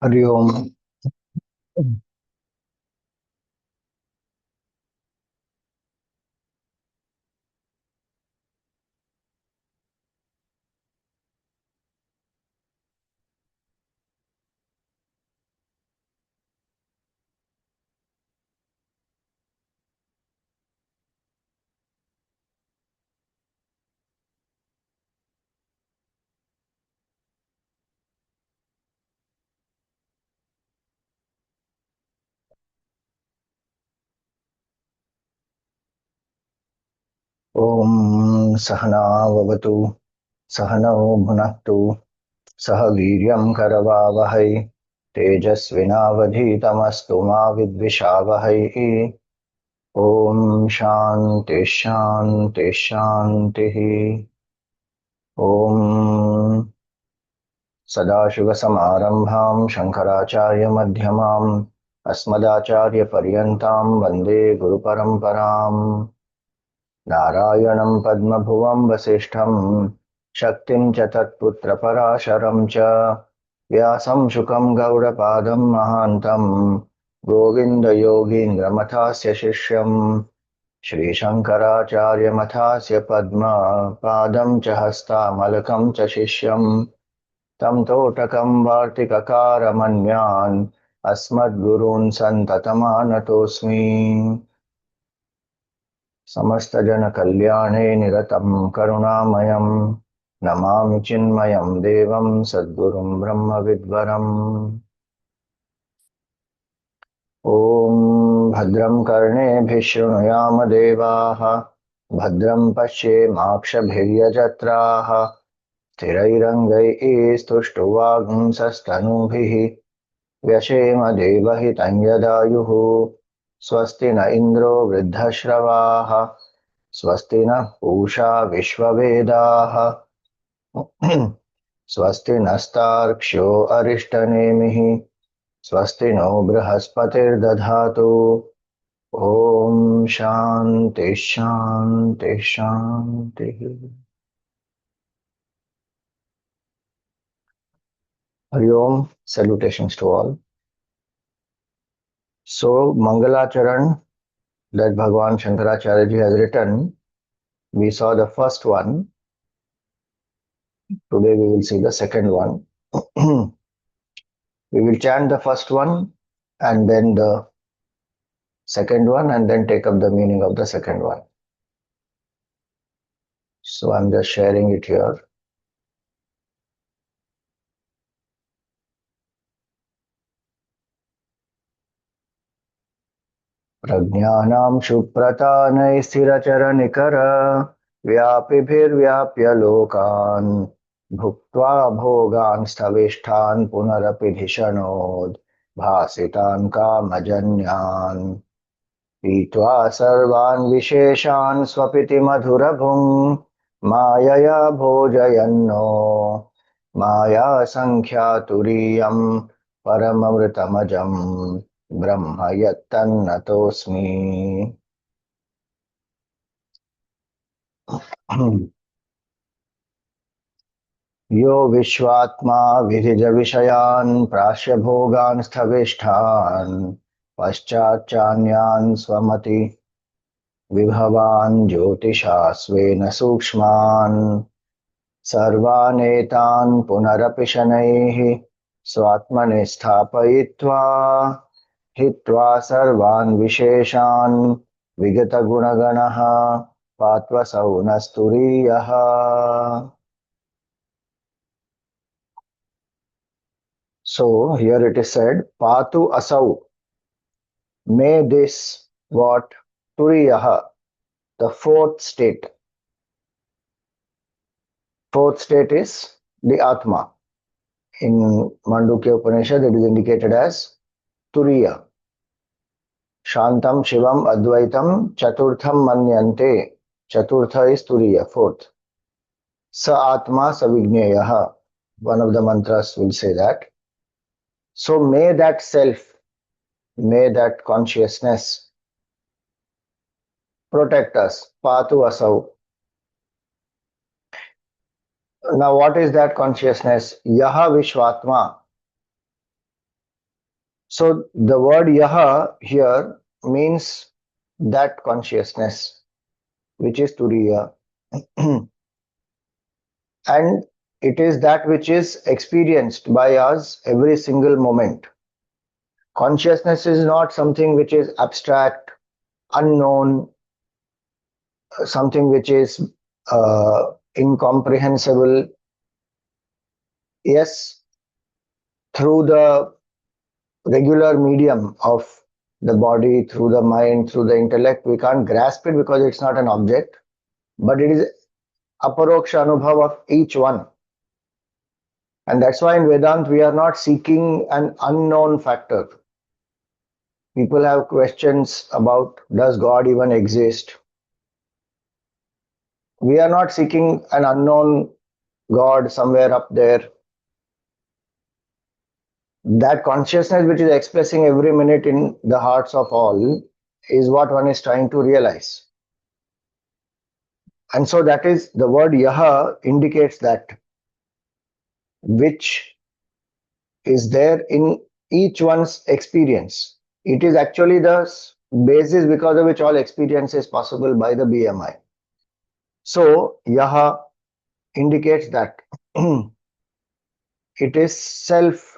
हरि ओम। ओम सहनाववतु सहनौ भुनक्तु सह वीर्यं करवावहै तेजस्विनावधीतमस्तु मा विद्विषावहै। ओम शांति शांति शांतिः। ओम सदाशिवसमारम्भां शङ्कराचार्यमध्यमाम् अस्मदाचार्यपर्यन्तां वन्दे गुरुपरम्पराम्। नारायणं पद्मभुवं वसिष्ठं शक्तिं च तत्पुत्रपराशरं च व्यासं शुकं गौडपादं महान्तं गोविन्दयोगीन्द्रमथास्य शिष्यं श्रीशङ्कराचार्यमथास्य पद्मपादं च हस्तामलकं च शिष्यं तं तोटकं वार्तिककारमन्यान् अस्मद्गुरून् सन्ततमानतोऽस्मि। समस्तजनकल्याणे निरतं करुणामयं नमामि चिन्मयं देवं सद्गुरुं ब्रह्मविद्वरम्। ॐ भद्रं कर्णेभिः शृणुयाम देवाः भद्रं पश्येमाक्षभिर्यजत्राः स्थिरैरङ्गैः स्तुष्टुवागुंसस्तनूभिः व्यशेम देवहितं यदायुः स्वस्ति न इन्द्रो वृद्धश्रवाः स्वस्ति नः पूषा विश्ववेदाः स्वस्ति नस्तार्क्ष्यो अरिष्टनेमिः स्वस्ति नो बृहस्पतिर्दधातु। ॐ शान्ति शान्ति शान्तिः। Hari Om, salutations to all. So, Mangalacharan that Bhagavan Shankaracharya ji has written, we saw the first one. Today we will see the second one. We will chant the first one and then the second one and then take up the meaning of the second one. So I'm just sharing it here. प्रज्ञानां सुप्रतानैः स्थिरचरनिकर व्यापिभिर्व्याप्य लोकान् भुक्त्वा भोगान् स्थविष्ठान् पुनरपि धिषणोद् भासितान् कामजन्यान् पीत्वा सर्वान् विशेषान् स्वपिति मधुरभुङ् मायया भोजयन्नो मायासङ्ख्यातुरीयम् परममृतमजम् ब्रह्म यत्तन्नतोऽस्मि। यो विश्वात्मा विधिजविषयान् प्राश्य भोगान् स्थविष्ठान् पश्चाच्चान्यान् स्वमति विभवान् ज्योतिषा स्वेन सूक्ष्मान् सर्वानेतान् पुनरपि शनैः स्वात्मनि स्थापयित्वा हित्वा सर्वान् विशेषान् विगतगुणगणः पात्वसौ नस्तुरीयः। So here it is said, Patu asau, may this what turiyaha, the fourth state. Fourth state is the Atma. In Mandukya Upanishad, it is indicated as Turiya. Shantam Shivam Advaitam Chaturtham Manyante. Chaturtha is Turiya, fourth. Sa Atma Savigneyaha. One of the mantras will say that. So may that self, may that consciousness protect us. Patu asau. Now what is that consciousness? Yaha Vishwatma. So the word yaha here means that consciousness, which is turiya. And it is that which is experienced by us every single moment. Consciousness is not something which is abstract, unknown, something which is incomprehensible. Yes, through the regular medium of the body, through the mind, through the intellect, we can't grasp it because it's not an object, but it is aparoksha anubhav of each one. And that's why in Vedant we are not seeking an unknown factor. People have questions about, does God even exist? We are not seeking an unknown God somewhere up there. That consciousness which is expressing every minute in the hearts of all is what one is trying to realize. And so that is the word yaha indicates that which is there in each one's experience. It is actually the basis because of which all experience is possible by the BMI. So yaha indicates that it is self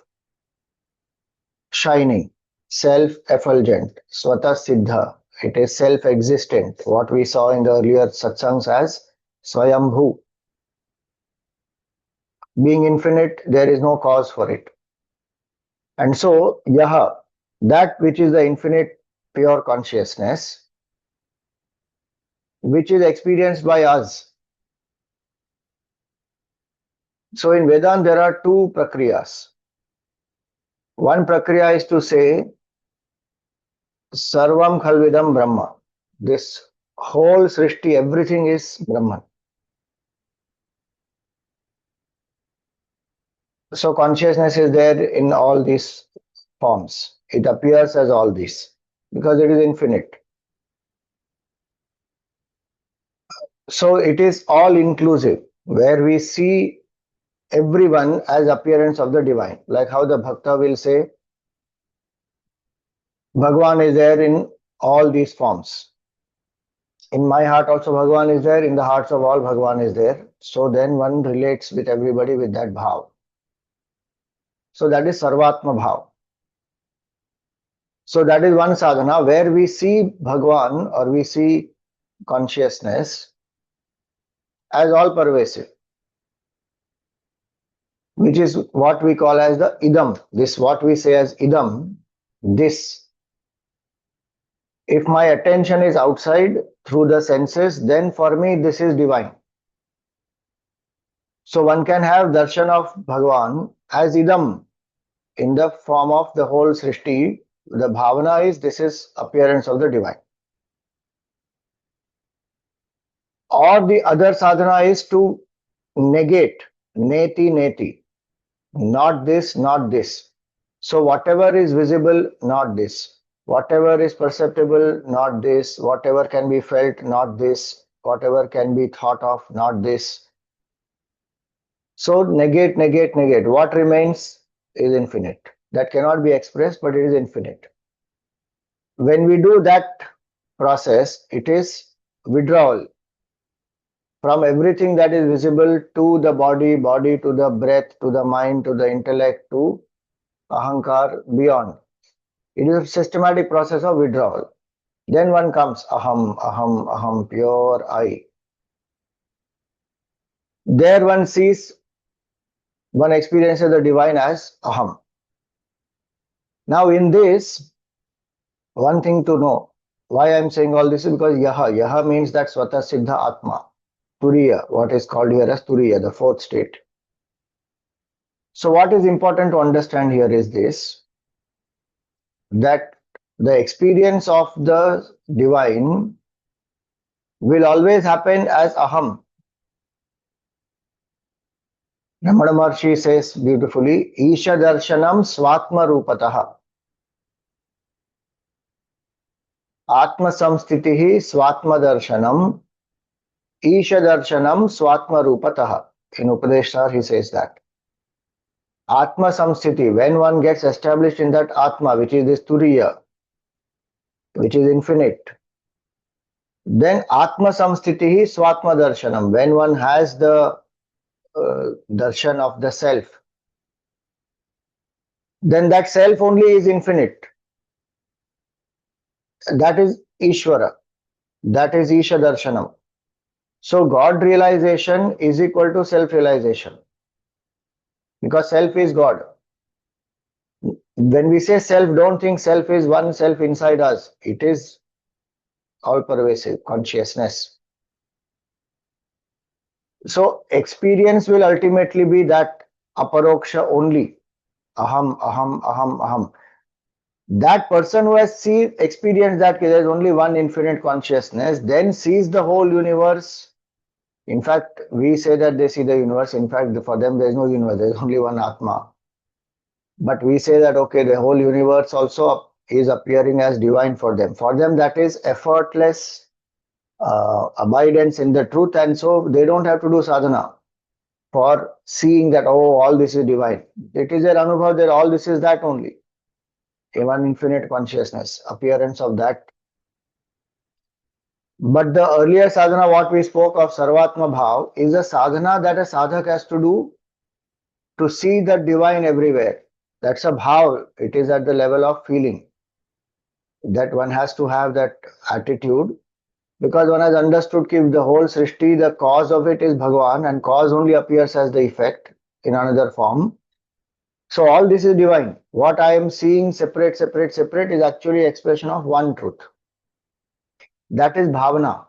shining, self effulgent, swata siddha. It is self existent, what we saw in the earlier satsangs as swayambhu. Being infinite, there is no cause for it. And so, yaha, that which is the infinite pure consciousness, which is experienced by us. So, in Vedanta, there are two prakriyas. One prakriya is to say, Sarvam Khalvidam Brahma. This whole Srishti, everything is Brahman. So, consciousness is there in all these forms. It appears as all this because it is infinite. So it is all inclusive, where we see everyone as appearance of the divine, like how the bhakta will say, Bhagwan is there in all these forms. In my heart also Bhagwan is there, in the hearts of all Bhagwan is there. So then one relates with everybody with that bhav. So that is Sarvatma bhav. So that is one sadhana where we see Bhagwan or we see consciousness as all pervasive, which is what we call as the idam. This, what we say as idam, this. If my attention is outside through the senses, then for me this is divine. So one can have darshan of Bhagwan as idam in the form of the whole srishti. The bhavana is this is appearance of the divine. Or the other sadhana is to negate, neti neti, not this, not this. So whatever is visible, not this. Whatever is perceptible, not this. Whatever can be felt, not this. Whatever can be thought of, not this. So negate, negate, negate. What remains is infinite. That cannot be expressed, but it is infinite. When we do that process, it is withdrawal from everything that is visible to the body, body to the breath, to the mind, to the intellect, to ahankar, beyond. It is a systematic process of withdrawal. Then one comes aham, aham, aham, pure I. There one sees, one experiences the divine as aham. Now in this, one thing to know, why I am saying all this is because yaha. Yaha means that swata siddha atma. Turiya, what is called here as turiya, the fourth state. So what is important to understand here is this, that the experience of the divine will always happen as aham. Ramana Maharshi says beautifully, Isha darshanam swatma rupataha. Atma samstitihi swatma darshanam. Isha darshanam swatma rupataha. In Upadeshar he says that. Atma Samsthiti, when one gets established in that Atma, which is this Turiya, which is infinite, then Atma Samsthiti Swatma Darshanam, when one has the darshan of the self, then that self only is infinite. That is Ishvara. That is Isha Darshanam. So God realization is equal to self realization because self is God. When we say self, don't think self is one self inside us. It is all pervasive consciousness. So experience will ultimately be that aparoksha only. Aham, aham, aham, aham. That person who has experienced that there is only one infinite consciousness, then sees the whole universe. In fact, we say that they see the universe. In fact, for them, there is no universe. There is only one Atma. But we say that, okay, the whole universe also is appearing as divine for them. For them, that is effortless abidance in the truth. And so they don't have to do sadhana for seeing that, oh, all this is divine. It is their anubhav that all this is that only. A one infinite consciousness, appearance of that. But the earlier sadhana, what we spoke of Sarvatma Bhav, is a sadhana that a sadhak has to do to see the divine everywhere. That's a bhav. It is at the level of feeling that one has to have that attitude because one has understood that the whole Srishti, the cause of it is Bhagavan and cause only appears as the effect in another form. So all this is divine. What I am seeing separate is actually expression of one truth. That is bhavana.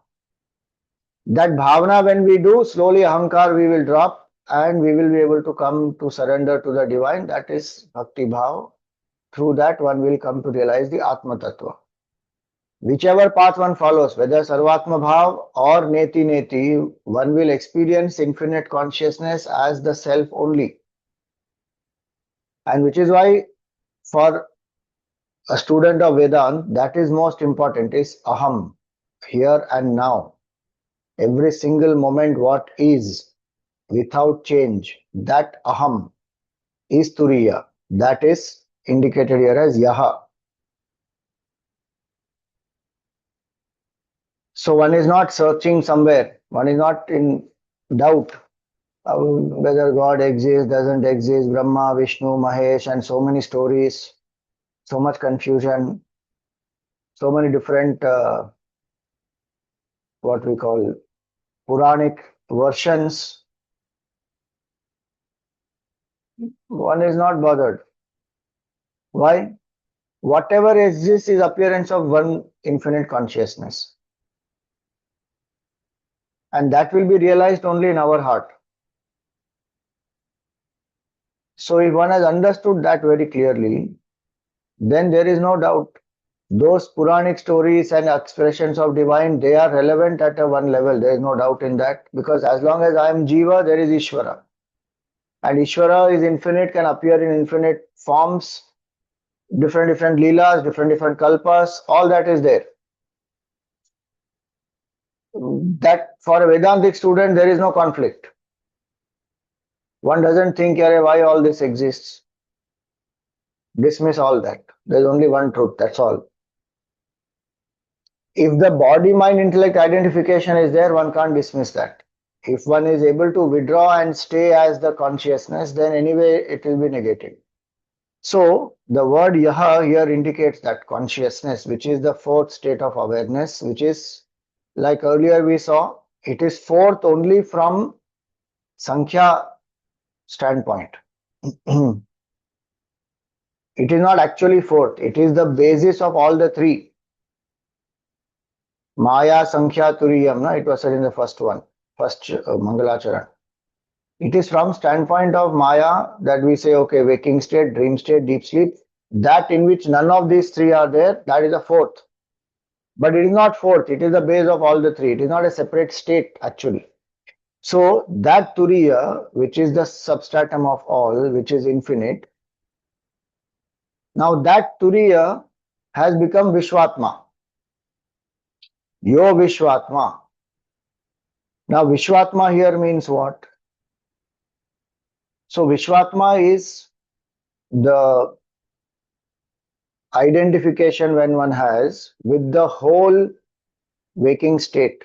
That bhavana when we do, slowly ahankar we will drop and we will be able to come to surrender to the divine. That is bhakti bhav. Through that one will come to realize the Atma Tattva. Whichever path one follows, whether Sarvatma Bhav or Neti Neti, one will experience infinite consciousness as the self only. And which is why for a student of Vedanta, that is most important is Aham, here and now. Every single moment what is without change, that Aham is Turiya. That is indicated here as Yaha. So one is not searching somewhere, one is not in doubt whether God exists, doesn't exist, Brahma, Vishnu, Mahesh, and so many stories, so much confusion, so many different what we call Puranic versions. One is not bothered. Why? Whatever exists is appearance of one infinite consciousness. And that will be realized only in our heart. So if one has understood that very clearly, then there is no doubt. Those Puranic stories and expressions of divine, they are relevant at a one level. There is no doubt in that. Because as long as I am Jiva, there is Ishvara. And Ishvara is infinite, can appear in infinite forms, different leelas, different kalpas, all that is there. That for a Vedantic student, there is no conflict. One doesn't think, why all this exists. Dismiss all that. There's only one truth, that's all. If the body, mind, intellect identification is there, one can't dismiss that. If one is able to withdraw and stay as the consciousness, then anyway it will be negated. So the word yaha here indicates that consciousness, which is the fourth state of awareness, which is like earlier we saw, it is fourth only from Sankhya standpoint. It is not actually fourth, it is the basis of all the three. Maya, Sankhya, Turiyam, no? It was said in the first Mangalacharan. It is from standpoint of Maya that we say, okay, waking state, dream state, deep sleep, that in which none of these three are there, that is a fourth. But it is not fourth, it is the base of all the three. It is not a separate state actually. So that Turiya, which is the substratum of all, which is infinite, now that Turiya has become Vishwatma. Yo Vishwatma. Now Vishwatma here means what? So Vishwatma is the identification when one has with the whole waking state.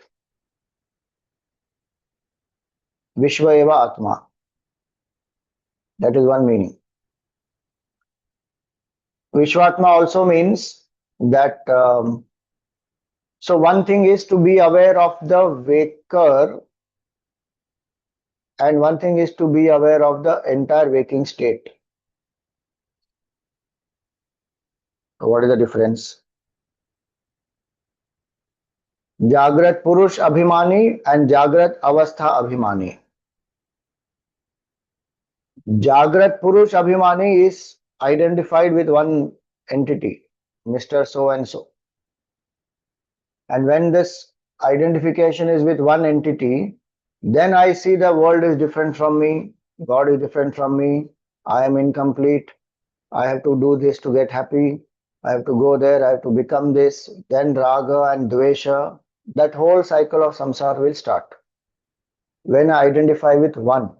Vishwa eva Atma. That is one meaning. Vishwatma also means that so one thing is to be aware of the waker, and one thing is to be aware of the entire waking state. What is the difference? Jagrat Purush Abhimani and Jagrat Avastha Abhimani. Jagrat Purush Abhimani is identified with one entity, Mr. So and so. And when this identification is with one entity, then I see the world is different from me, God is different from me, I am incomplete, I have to do this to get happy, I have to go there, I have to become this, then raga and dvesha, that whole cycle of samsara will start. When I identify with one.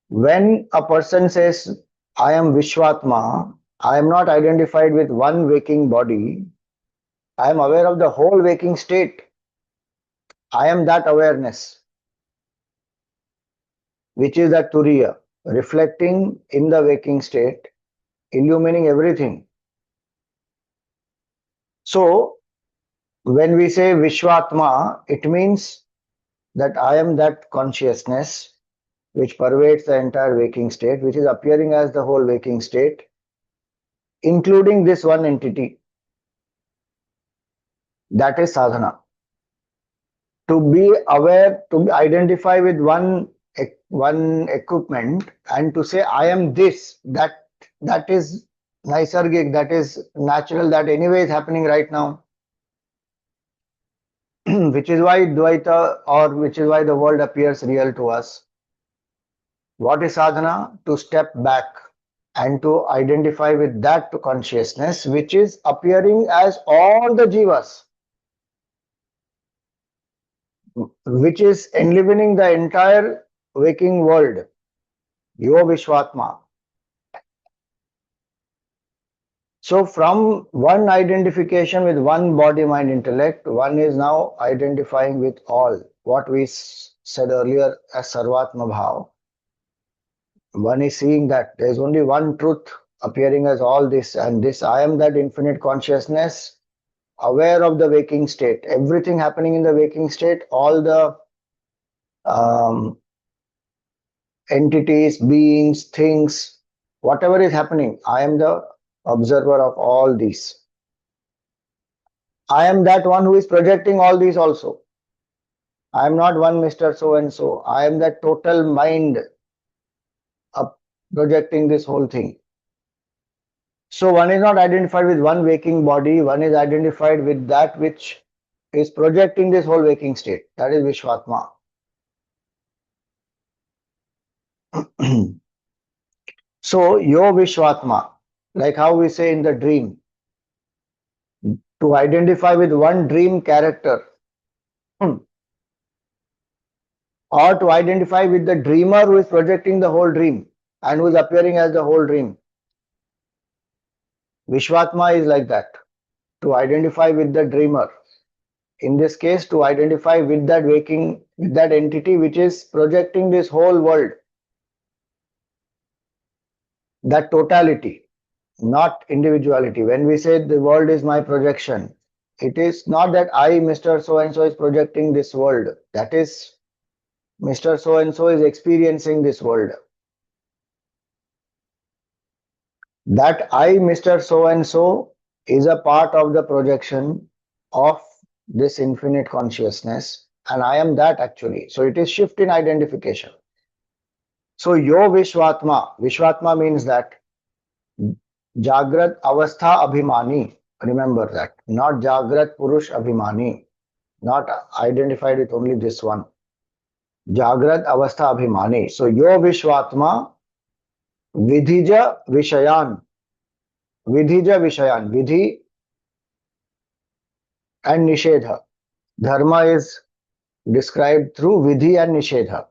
When a person says, I am Vishwatma, I am not identified with one waking body, I am aware of the whole waking state. I am that awareness, which is that Turiya, reflecting in the waking state, illumining everything. So, when we say Vishwatma, it means that I am that consciousness which pervades the entire waking state, which is appearing as the whole waking state, including this one entity. That is sadhana. To be aware, to identify with one equipment and to say I am this, that is naisargic, that is natural, that anyway is happening right now. Which is why Dvaita, or which is why the world appears real to us. What is sadhana? To step back and to identify with that consciousness which is appearing as all the jivas, which is enlivening the entire waking world. Yo Vishwatma. So from one identification with one body, mind, intellect, one is now identifying with all. What we said earlier as Sarvatma Bhav. One is seeing that there is only one truth appearing as all this, and this I am that infinite consciousness, aware of the waking state. Everything happening in the waking state, all the entities, beings, things, whatever is happening, I am the observer of all these. I am that one who is projecting all these also. I am not one Mr. So and so. I am that total mind projecting this whole thing. So one is not identified with one waking body, one is identified with that which is projecting this whole waking state. That is Vishwatma. So, Yo Vishwatma, like how we say in the dream, to identify with one dream character, or to identify with the dreamer who is projecting the whole dream and who is appearing as the whole dream. Vishwatma is like that, to identify with the dreamer. In this case, to identify with that waking, with that entity which is projecting this whole world, that totality, not individuality. When we say the world is my projection, it is not that I, Mr. So and so, is projecting this world. That is, Mr. So and so is experiencing this world. That I, Mr. So and so, is a part of the projection of this infinite consciousness, and I am that actually. So it is shift in identification. So Yo Vishwatma, Vishwatma means that Jagrat Avastha Abhimani, remember that, not Jagrat Purush Abhimani, not identified with only this one. Jagrat Avastha Abhimani. So Yo Vishwatma Vidhija Vishayan. Vidhija Vishayan. Vidhi and Nishedha. Dharma is described through Vidhi and Nishedha.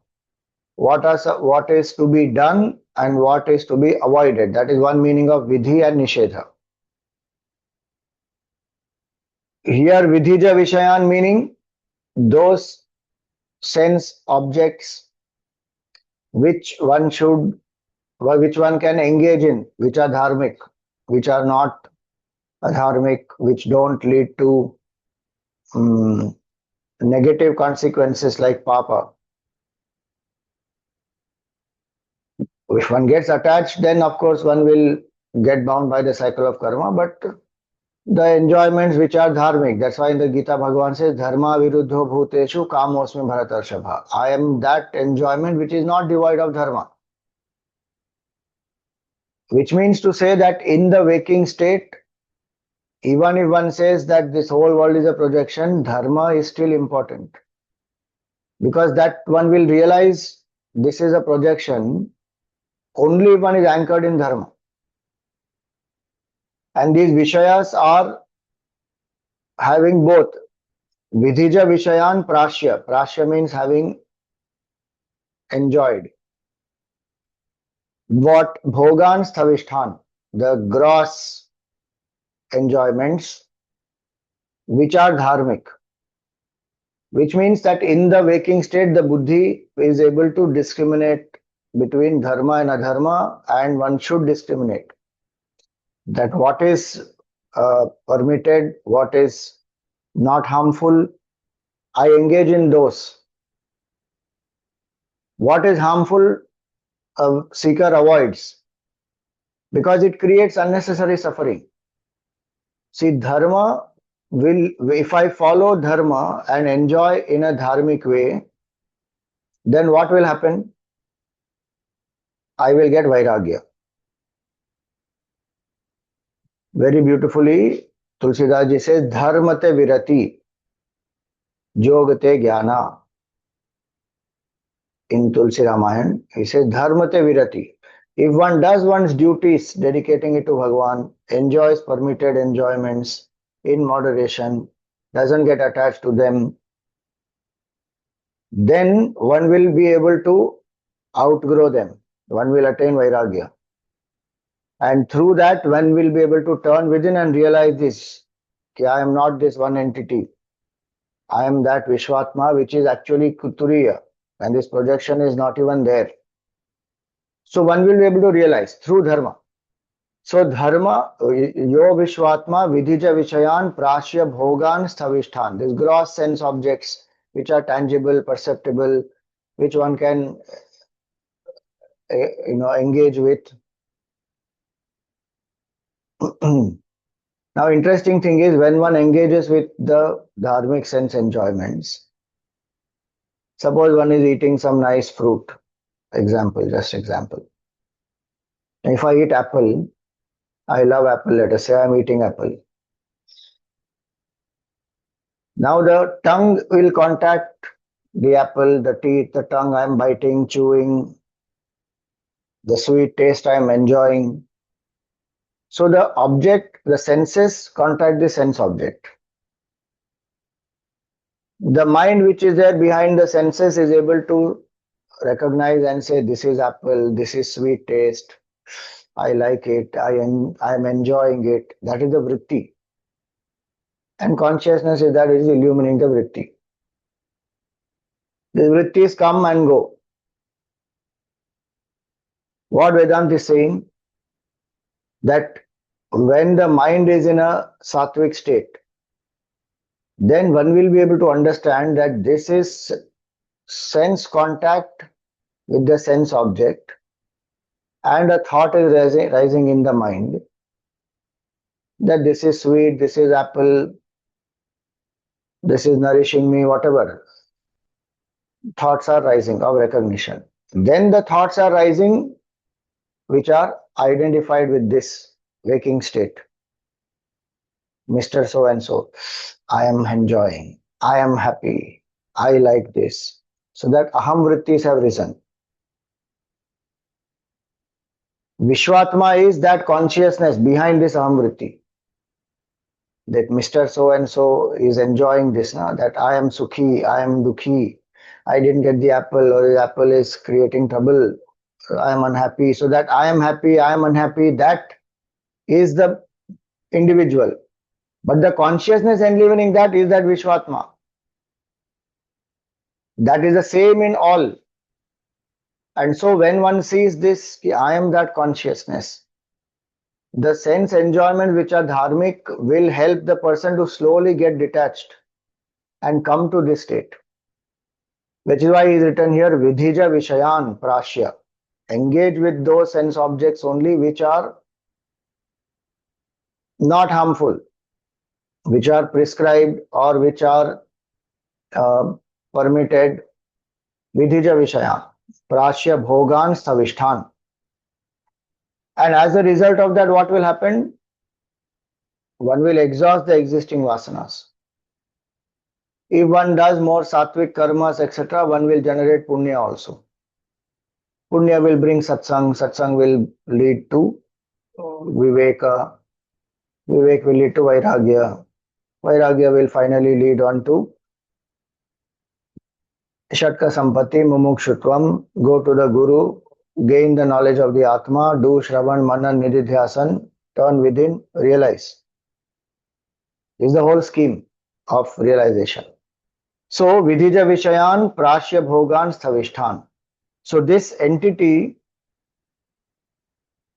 what is to be done and what is to be avoided. That is one meaning of vidhi and nishedha. Here vidhija vishayan meaning those sense objects which one should, which one can engage in, which are dharmic, which are not adharmic, which don't lead to um, negative consequences like papa. If one gets attached, then of course one will get bound by the cycle of karma, but the enjoyments which are dharmic, that's why in the Gita Bhagavan says, Dharma viruddho bhuteshu kamosmi bharatarshabha. I am that enjoyment which is not devoid of dharma. Which means to say that in the waking state, even if one says that this whole world is a projection, dharma is still important. Because that one will realize this is a projection only if one is anchored in dharma. And these vishayas are having both vidhija vishayan prashya. Prashya means having enjoyed. What bhogan sthavishtan, the gross enjoyments which are dharmic. Which means that in the waking state, the buddhi is able to discriminate between dharma and adharma, and one should discriminate that what is permitted, what is not harmful, I engage in those. What is harmful, a seeker avoids because it creates unnecessary suffering. See, dharma will, if I follow dharma and enjoy in a dharmic way, then what will happen? I will get vairagya. Very beautifully, Tulsidas ji says, dharmate virati, jogate jnana. In Tulsi Ramayan, he says, dharmate virati. If one does one's duties, dedicating it to Bhagavan, enjoys permitted enjoyments in moderation, doesn't get attached to them, then one will be able to outgrow them. One will attain vairagya. And through that, one will be able to turn within and realize this, that I am not this one entity. I am that Vishwatma, which is actually Turiya. And this projection is not even there. So one will be able to realize through dharma. So dharma, yo Vishwatma, vidhija vishayan, prashya bhogan sthavishtan. These gross sense objects which are tangible, perceptible, which one can engage with. Now, interesting thing is when one engages with the dharmic sense enjoyments, suppose one is eating some nice fruit, just example. If I eat apple, I love apple, let us say I am eating apple. Now the tongue will contact the apple, the teeth, the tongue I am biting, chewing, the sweet taste I am enjoying. So the object, the senses contact the sense object. The mind which is there behind the senses is able to recognize and say, this is apple, this is sweet taste, I like it, I am enjoying it. That is the vritti. And consciousness is that it is illuminating the vritti. The vrittis come and go. What Vedanta is saying, that when the mind is in a sattvic state, then one will be able to understand that this is sense contact with the sense object, and a thought is rising in the mind that this is sweet, this is apple, this is nourishing me, whatever. Thoughts are rising of recognition. Then the thoughts are rising which are identified with this waking state. Mr. So and so, I am enjoying, I am happy, I like this. So that aham vrittis have risen. Vishwatma is that consciousness behind this aham vritti. That Mr. So and so is enjoying this, that I am sukhi, I am dukhi, I didn't get the apple, or the apple is creating trouble. I am unhappy. So that I am happy, I am unhappy, that is the individual. But the consciousness enlivening that is that Vishwatma. That is the same in all. And so when one sees this, I am that consciousness, the sense enjoyment which are dharmic will help the person to slowly get detached and come to this state. Which is why he is written here, Vidhija Vishayan Prashya. Engage with those sense objects only which are not harmful, which are prescribed or which are uh, permitted. Vidhija Vishayan Prashya Bhogan Savishtan. And as a result of that, what will happen? One will exhaust the existing vasanas. If one does more sattvic karmas, etc., one will generate punya also. Punya will bring satsang, satsang will lead to viveka, vivek will lead to vairagya, vairagya will finally lead on to shatka sampatti, mumukshutvam, go to the guru, gain the knowledge of the atma, do shravan, manan, nididhyasan, turn within, realize. This is the whole scheme of realization. So, vidhija vishayan prashya bhogan sthavishtan. So, this entity,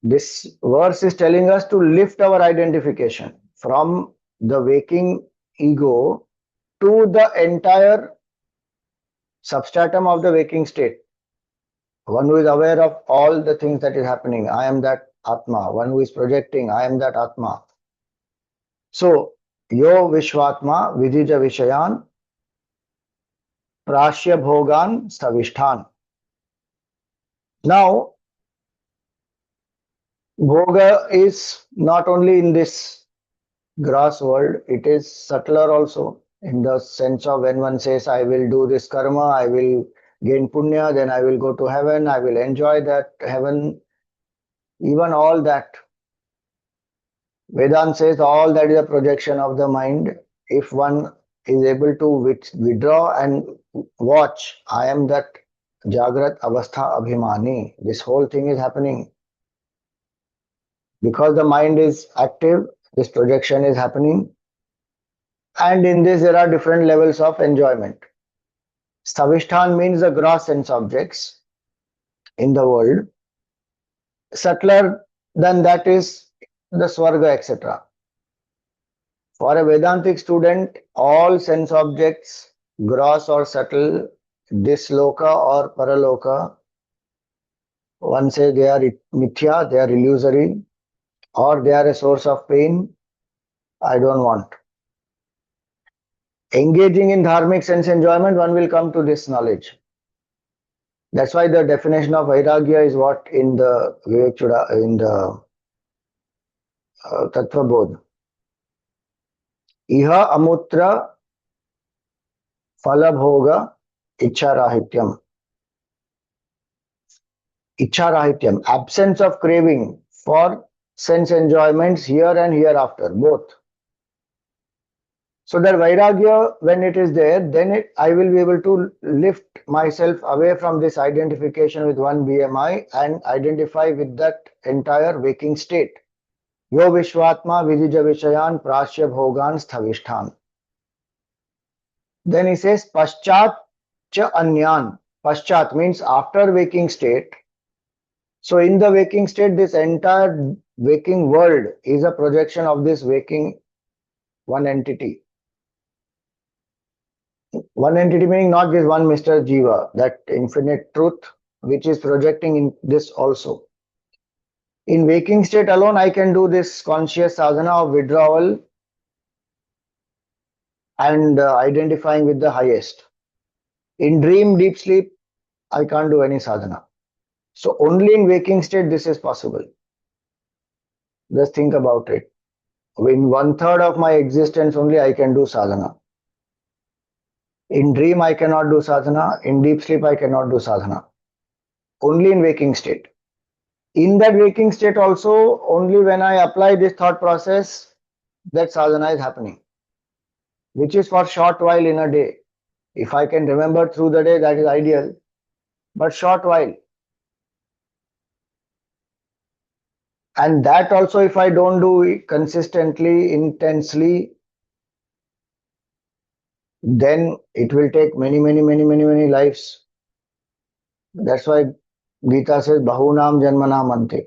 this verse is telling us to lift our identification from the waking ego to the entire substratum of the waking state. One who is aware of all the things that is happening, I am that Atma. One who is projecting, I am that Atma. So, yo Vishwatma vidhija vishayan prashya bhogan sthavishtan. Now, bhoga is not only in this gross world, it is subtler also, in the sense of when one says, I will do this karma, I will gain punya, then I will go to heaven, I will enjoy that heaven, even all that. Vedanta says all that is a projection of the mind. If one is able to withdraw and watch, I am that Jagrat Avastha Abhimani. This whole thing is happening. Because the mind is active, this projection is happening. And in this, there are different levels of enjoyment. Stavishtan means the gross sense objects in the world. Subtler than that is the Swarga, etc. For a Vedantic student, all sense objects, gross or subtle, this loka or paraloka, one says they are mithya, they are illusory, or they are a source of pain, I don't want. Engaging in dharmic sense enjoyment, one will come to this knowledge. That's why the definition of vairagya is what in the Vivek Chuda, in the Tattva Bodh. Iha amutra falabhoga icharahityam. Icharahityam, absence of craving for sense enjoyments here and hereafter, both. So that vairagya, when it is there, then I will be able to lift myself away from this identification with one BMI and identify with that entire waking state. Yo Vishwatma Vidhija Vishayan Prashya Bhogan Sthavishtan. Then he says Paschat Cha Anyan. Paschat means after waking state. So in the waking state, this entire waking world is a projection of this waking one entity. One entity meaning not this one Mr. Jiva, that infinite truth which is projecting in this also. In waking state alone, I can do this conscious sadhana of withdrawal and identifying with the highest. In dream, deep sleep, I can't do any sadhana. So only in waking state this is possible. Just think about it. In 1/3 of my existence only I can do sadhana. In dream I cannot do sadhana. In deep sleep I cannot do sadhana. Only in waking state. In that waking state also, only when I apply this thought process, that sadhana is happening, which is for short while in a day. If I can remember through the day, that is ideal, but short while. And that also, if I don't do it consistently, intensely, then it will take many lives. That's why Gita says, Bahunam Janmanam Ante.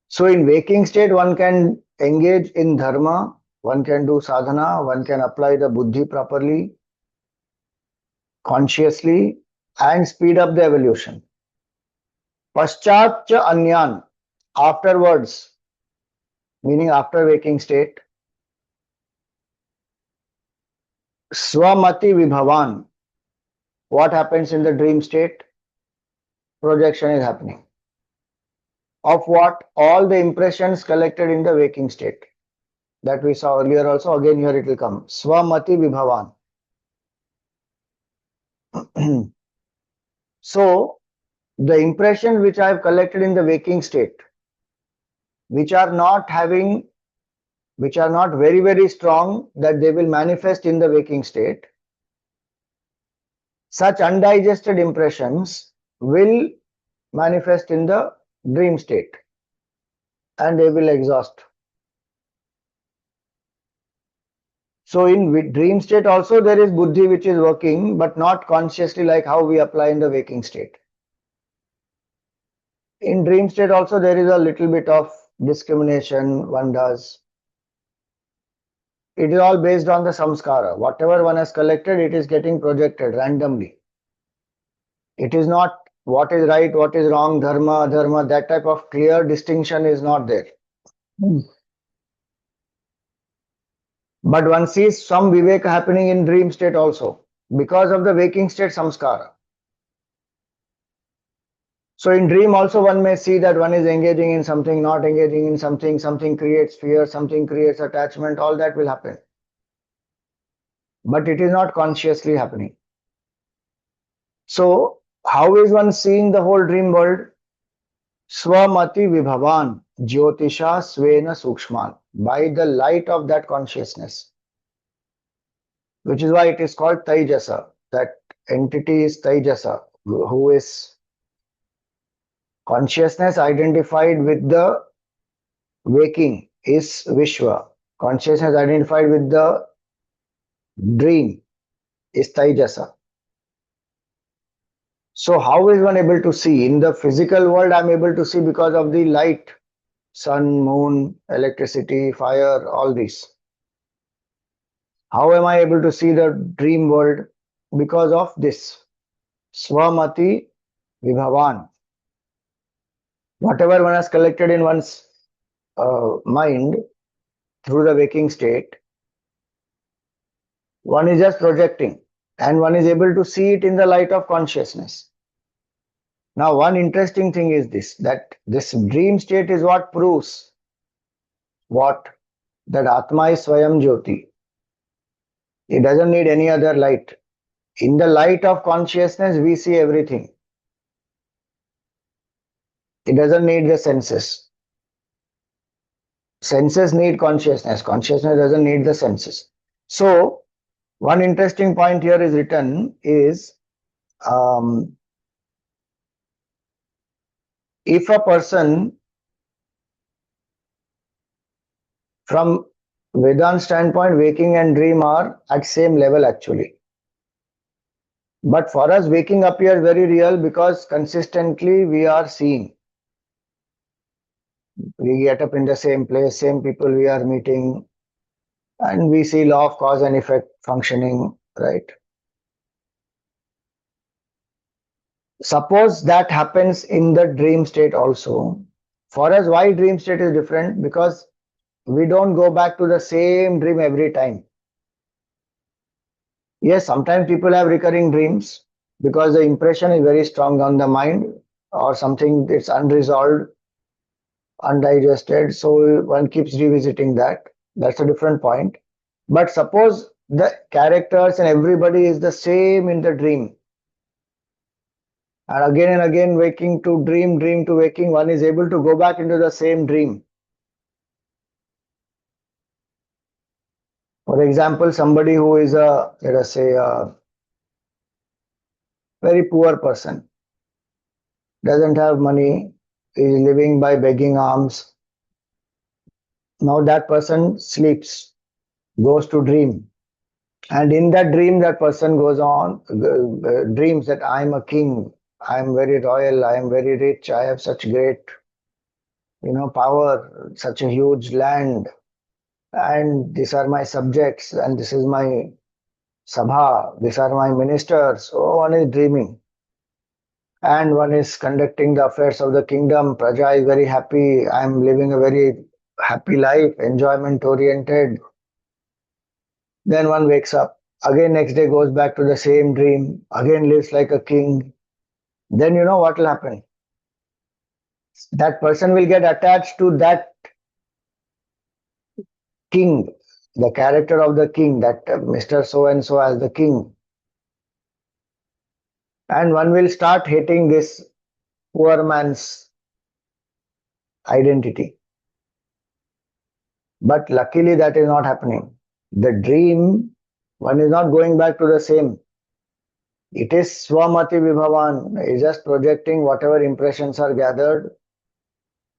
So in waking state, one can engage in dharma, one can do sadhana, one can apply the buddhi properly, consciously, and speed up the evolution. Paschat cha anyan, afterwards, meaning after waking state, swamati vibhavan, what happens in the dream state? Projection is happening. Of what? All the impressions collected in the waking state. That we saw earlier also, again here it will come. Swamati vibhavan. So, the impressions which I have collected in the waking state, which are not very strong, that they will manifest in the waking state, such undigested impressions will manifest in the dream state and they will exhaust. So in dream state also there is buddhi which is working, but not consciously like how we apply in the waking state. In dream state also there is a little bit of discrimination one does. It is all based on the samskara. Whatever one has collected, it is getting projected randomly. It is not what is right, what is wrong, dharma, adharma, that type of clear distinction is not there. But one sees some viveka happening in dream state also because of the waking state samskara. So in dream also one may see that one is engaging in something, not engaging in something, something creates fear, something creates attachment, all that will happen. But it is not consciously happening. So how is one seeing the whole dream world? Swamati vibhavan jyotisha svena sukshman, by the light of that consciousness, which is why it is called Taijasa. That entity is Taijasa, who is consciousness identified with the waking is Vishwa. Consciousness identified with the dream is Taijasa. So how is one able to see? In the physical world, I am able to see because of the light, sun, moon, electricity, fire, all these. How am I able to see the dream world? Because of this. Swamati vibhavan. Whatever one has collected in one's mind through the waking state, one is just projecting and one is able to see it in the light of consciousness. Now, one interesting thing is this, that this dream state is what proves what? That Atma is Swayam Jyoti. It doesn't need any other light. In the light of consciousness, we see everything. It doesn't need the senses. Senses need consciousness. Consciousness doesn't need the senses. So, one interesting point here is written is, if a person from Vedanta standpoint, waking and dream are at same level actually. But for us, waking appears very real because consistently we are seeing. We get up in the same place, same people we are meeting, and we see law of cause and effect functioning, right? Suppose that happens in the dream state also. For us, why dream state is different? Because we don't go back to the same dream every time. Yes, sometimes people have recurring dreams because the impression is very strong on the mind or something that's unresolved, undigested. So one keeps revisiting that. That's a different point. But suppose the characters and everybody is the same in the dream. And again, waking to dream, dream to waking, one is able to go back into the same dream. For example, somebody who is let us say, very poor person, doesn't have money, is living by begging alms. Now that person sleeps, goes to dream. And in that dream, that person goes on, dreams that I am a king, I am very royal, I am very rich, I have such great, power, such a huge land, and these are my subjects, and this is my sabha, these are my ministers. So one is dreaming. And one is conducting the affairs of the kingdom. Praja is very happy. I am living a very happy life, enjoyment oriented. Then one wakes up. Again, next day goes back to the same dream. Again, lives like a king. Then you know what will happen? That person will get attached to that king, the character of the king, that Mr. So and so as the king. And one will start hating this poor man's identity. But luckily, that is not happening. The dream, one is not going back to the same. It is Swamati Vibhavan, is just projecting whatever impressions are gathered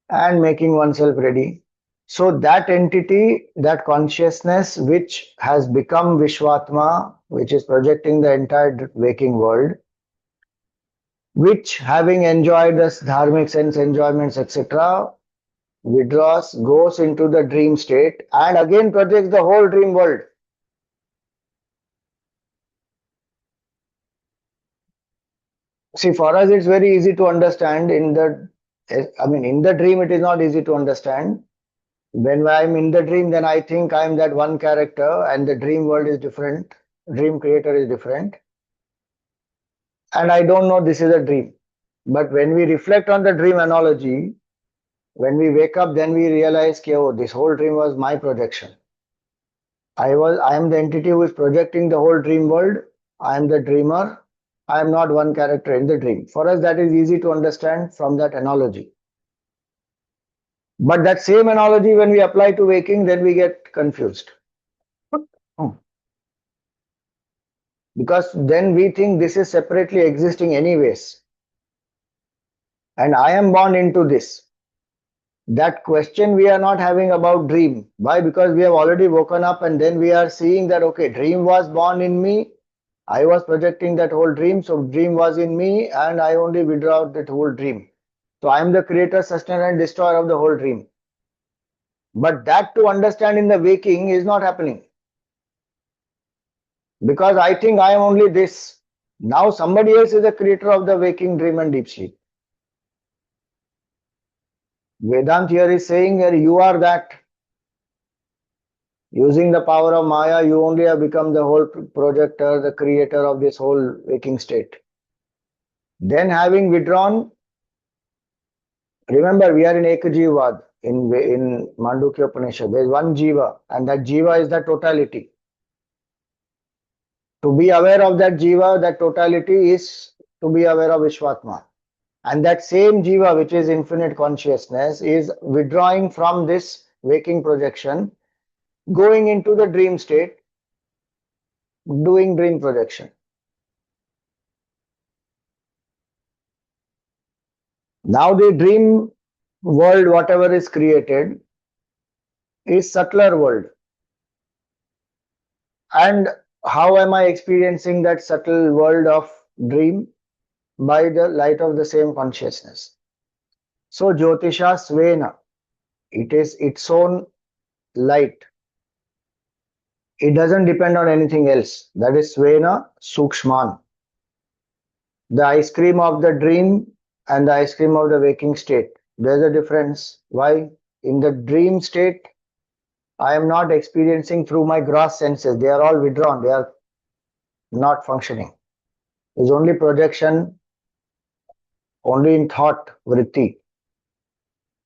and making oneself ready. So that entity, that consciousness which has become Vishwatma, which is projecting the entire waking world, which having enjoyed the dharmic sense enjoyments, etc., withdraws, goes into the dream state and again projects the whole dream world. See, for us, it's very easy to understand. In the dream, it is not easy to understand. When I'm in the dream, then I think I'm that one character and the dream world is different. Dream creator is different. And I don't know this is a dream. But when we reflect on the dream analogy, when we wake up, then we realize, oh, this whole dream was my projection. I am the entity who is projecting the whole dream world. I am the dreamer. I am not one character in the dream. For us, that is easy to understand from that analogy. But that same analogy, when we apply to waking, then we get confused. Because then we think this is separately existing anyways. And I am born into this. That question we are not having about dream. Why? Because we have already woken up and then we are seeing that, okay, dream was born in me. I was projecting that whole dream. So dream was in me and I only withdraw that whole dream. So I am the creator, sustainer and destroyer of the whole dream. But that to understand in the waking is not happening. Because I think I am only this. Now somebody else is the creator of the waking dream and deep sleep. Vedant here is saying that you are that. Using the power of Maya, you only have become the whole projector, the creator of this whole waking state. Then having withdrawn, remember we are in Ekajivad, in Mandukya Upanishad. There is one Jiva and that Jiva is the totality. To be aware of that Jiva, that totality is to be aware of Vishwatma. And that same Jiva, which is infinite consciousness, is withdrawing from this waking projection, going into the dream state, doing dream projection. Now the dream world, whatever is created, is subtler world. And how am I experiencing that subtle world of dream? By the light of the same consciousness. So Jyotisha Svena, it is its own light. It doesn't depend on anything else. That is Svena Sukshman. The ice cream of the dream and the ice cream of the waking state. There's a difference. Why? In the dream state, I am not experiencing through my gross senses. They are all withdrawn. They are not functioning. It's only projection, only in thought, vritti.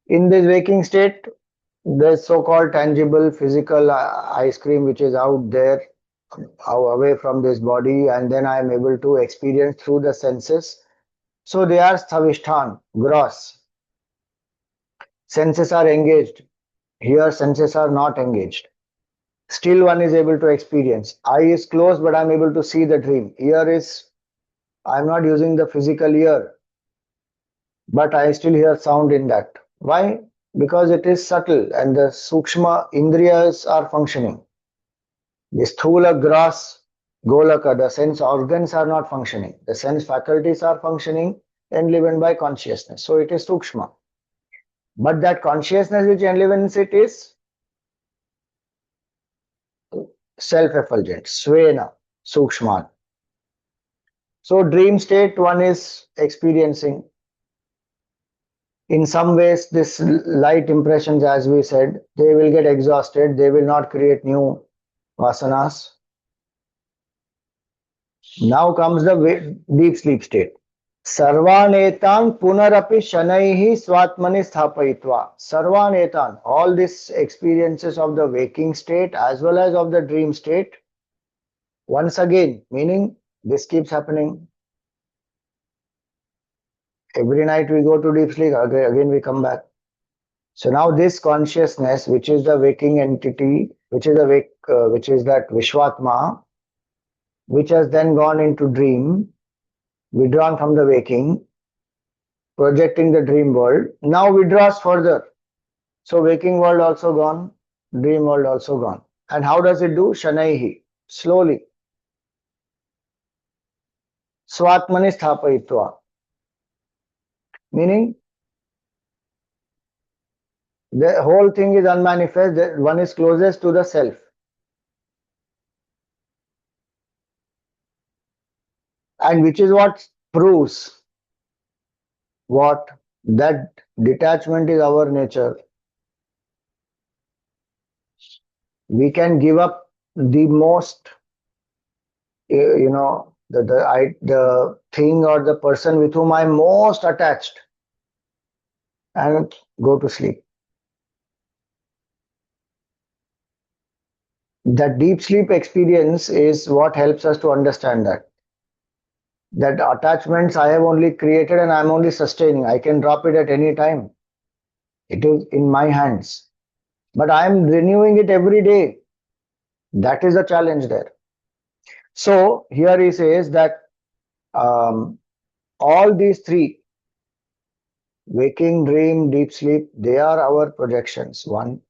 In this waking state, there's so-called tangible physical ice cream which is out there, away from this body, and then I am able to experience through the senses. So they are savishtan, gross. Senses are engaged. Here senses are not engaged. Still one is able to experience. Eye is closed, but I'm able to see the dream. Ear is I'm not using the physical ear, but I still hear sound in that. Why? Because it is subtle and the Sukshma Indriyas are functioning. The Sthula, Gross, Golaka, the sense organs are not functioning. The sense faculties are functioning enlivened by consciousness. So it is Sukshma. But that consciousness which enlivens it is self-effulgent, Svena, Sukshman. So dream state one is experiencing. In some ways, this light impressions, as we said, they will get exhausted. They will not create new vasanas. Now comes the deep sleep state. Sarvanetan punarapi shanaihi swatmani sthapayitva. Sarvanetan, all these experiences of the waking state as well as of the dream state, once again, meaning this keeps happening. Every night we go to deep sleep, again we come back. So now this consciousness, which is the waking entity, which is that Vishwatma, which has then gone into dream, withdrawn from the waking, projecting the dream world, now withdraws further. So waking world also gone, dream world also gone. And how does it do? Shanaihi, slowly. Swatmani sthapayitva. Meaning, the whole thing is unmanifest, one is closest to the self. And which is what proves what? That detachment is our nature. We can give up the most, the thing or the person with whom I'm most attached and go to sleep. That deep sleep experience is what helps us to understand that attachments I have only created and I'm only sustaining. I can drop it at any time. It is in my hands. But I am renewing it every day. That is the challenge there. So here he says that all these three, waking, dream, deep sleep, they are our projections. One.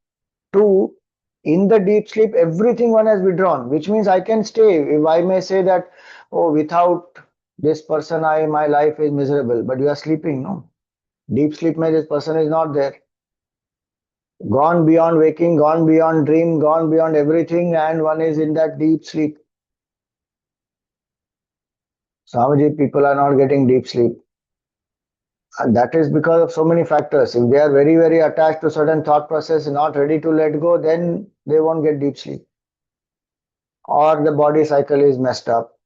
Two, in the deep sleep, everything one has withdrawn, which means I can stay. If I may say that, oh, without this person, my life is miserable, but you are sleeping, no? Deep sleep means this person is not there. Gone beyond waking, gone beyond dream, gone beyond everything, and one is in that deep sleep. Swamiji, people are not getting deep sleep. And that is because of so many factors. If they are very, very attached to certain thought process, not ready to let go, then they won't get deep sleep. Or the body cycle is messed up.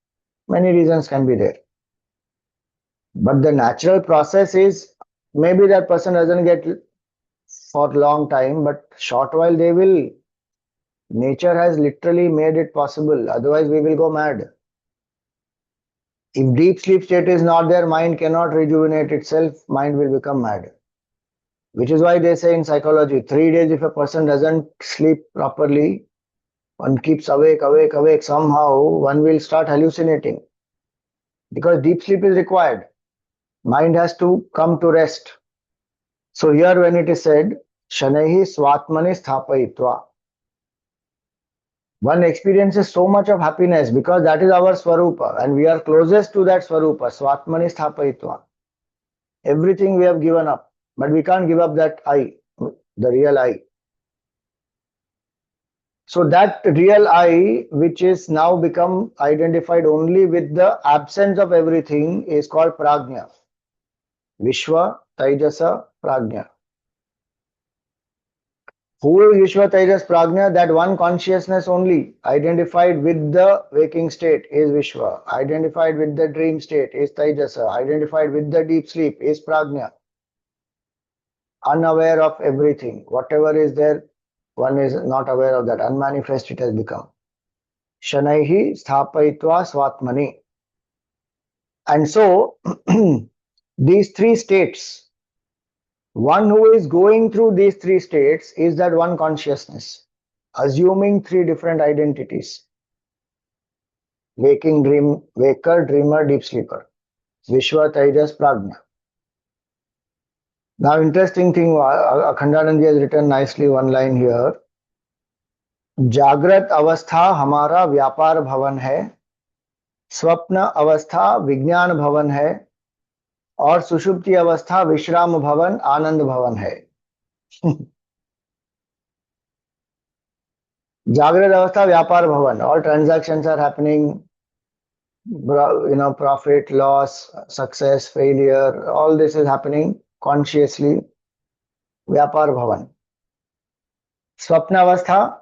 Many reasons can be there. But the natural process is maybe that person doesn't get for a long time, but short while they will. Nature has literally made it possible. Otherwise, we will go mad. If deep sleep state is not there, mind cannot rejuvenate itself, mind will become mad. Which is why they say in psychology, 3 days if a person doesn't sleep properly, one keeps awake, somehow one will start hallucinating. Because deep sleep is required. Mind has to come to rest. So here when it is said, Shanaihi Swatmani Sthapayitva, one experiences so much of happiness because that is our Swarupa and we are closest to that Swarupa, Swatmani Sthapayitva. Everything we have given up, but we can't give up that I, the real I. So that real I, which is now become identified only with the absence of everything, is called Prajna. Vishwa, Taijasa, Prajna. Who is Vishwa, Taijas, Prajna? That one consciousness only, identified with the waking state, is Vishwa. Identified with the dream state is Taijasa. Identified with the deep sleep is Prajna. Unaware of everything. Whatever is there, one is not aware of that. Unmanifest it has become. Shanaihi sthapayitva swatmani. And so, these three states, one who is going through these three states is that one consciousness, assuming three different identities. Waking, dream, waker, dreamer, deep sleeper. Vishwa Tejas Prajna. Now, interesting thing, Akhandanand has written nicely one line here. जागृत अवस्था हमारा व्यापार भवन है, स्वप्न अवस्था विज्ञान भवन है, और सुषुप्ति अवस्था विश्राम भवन आनंद भवन है. जागृत अवस्था व्यापार भवन, all transactions are happening, profit, loss, success, failure, all this is happening consciously. व्यापार भवन. स्वप्न अवस्था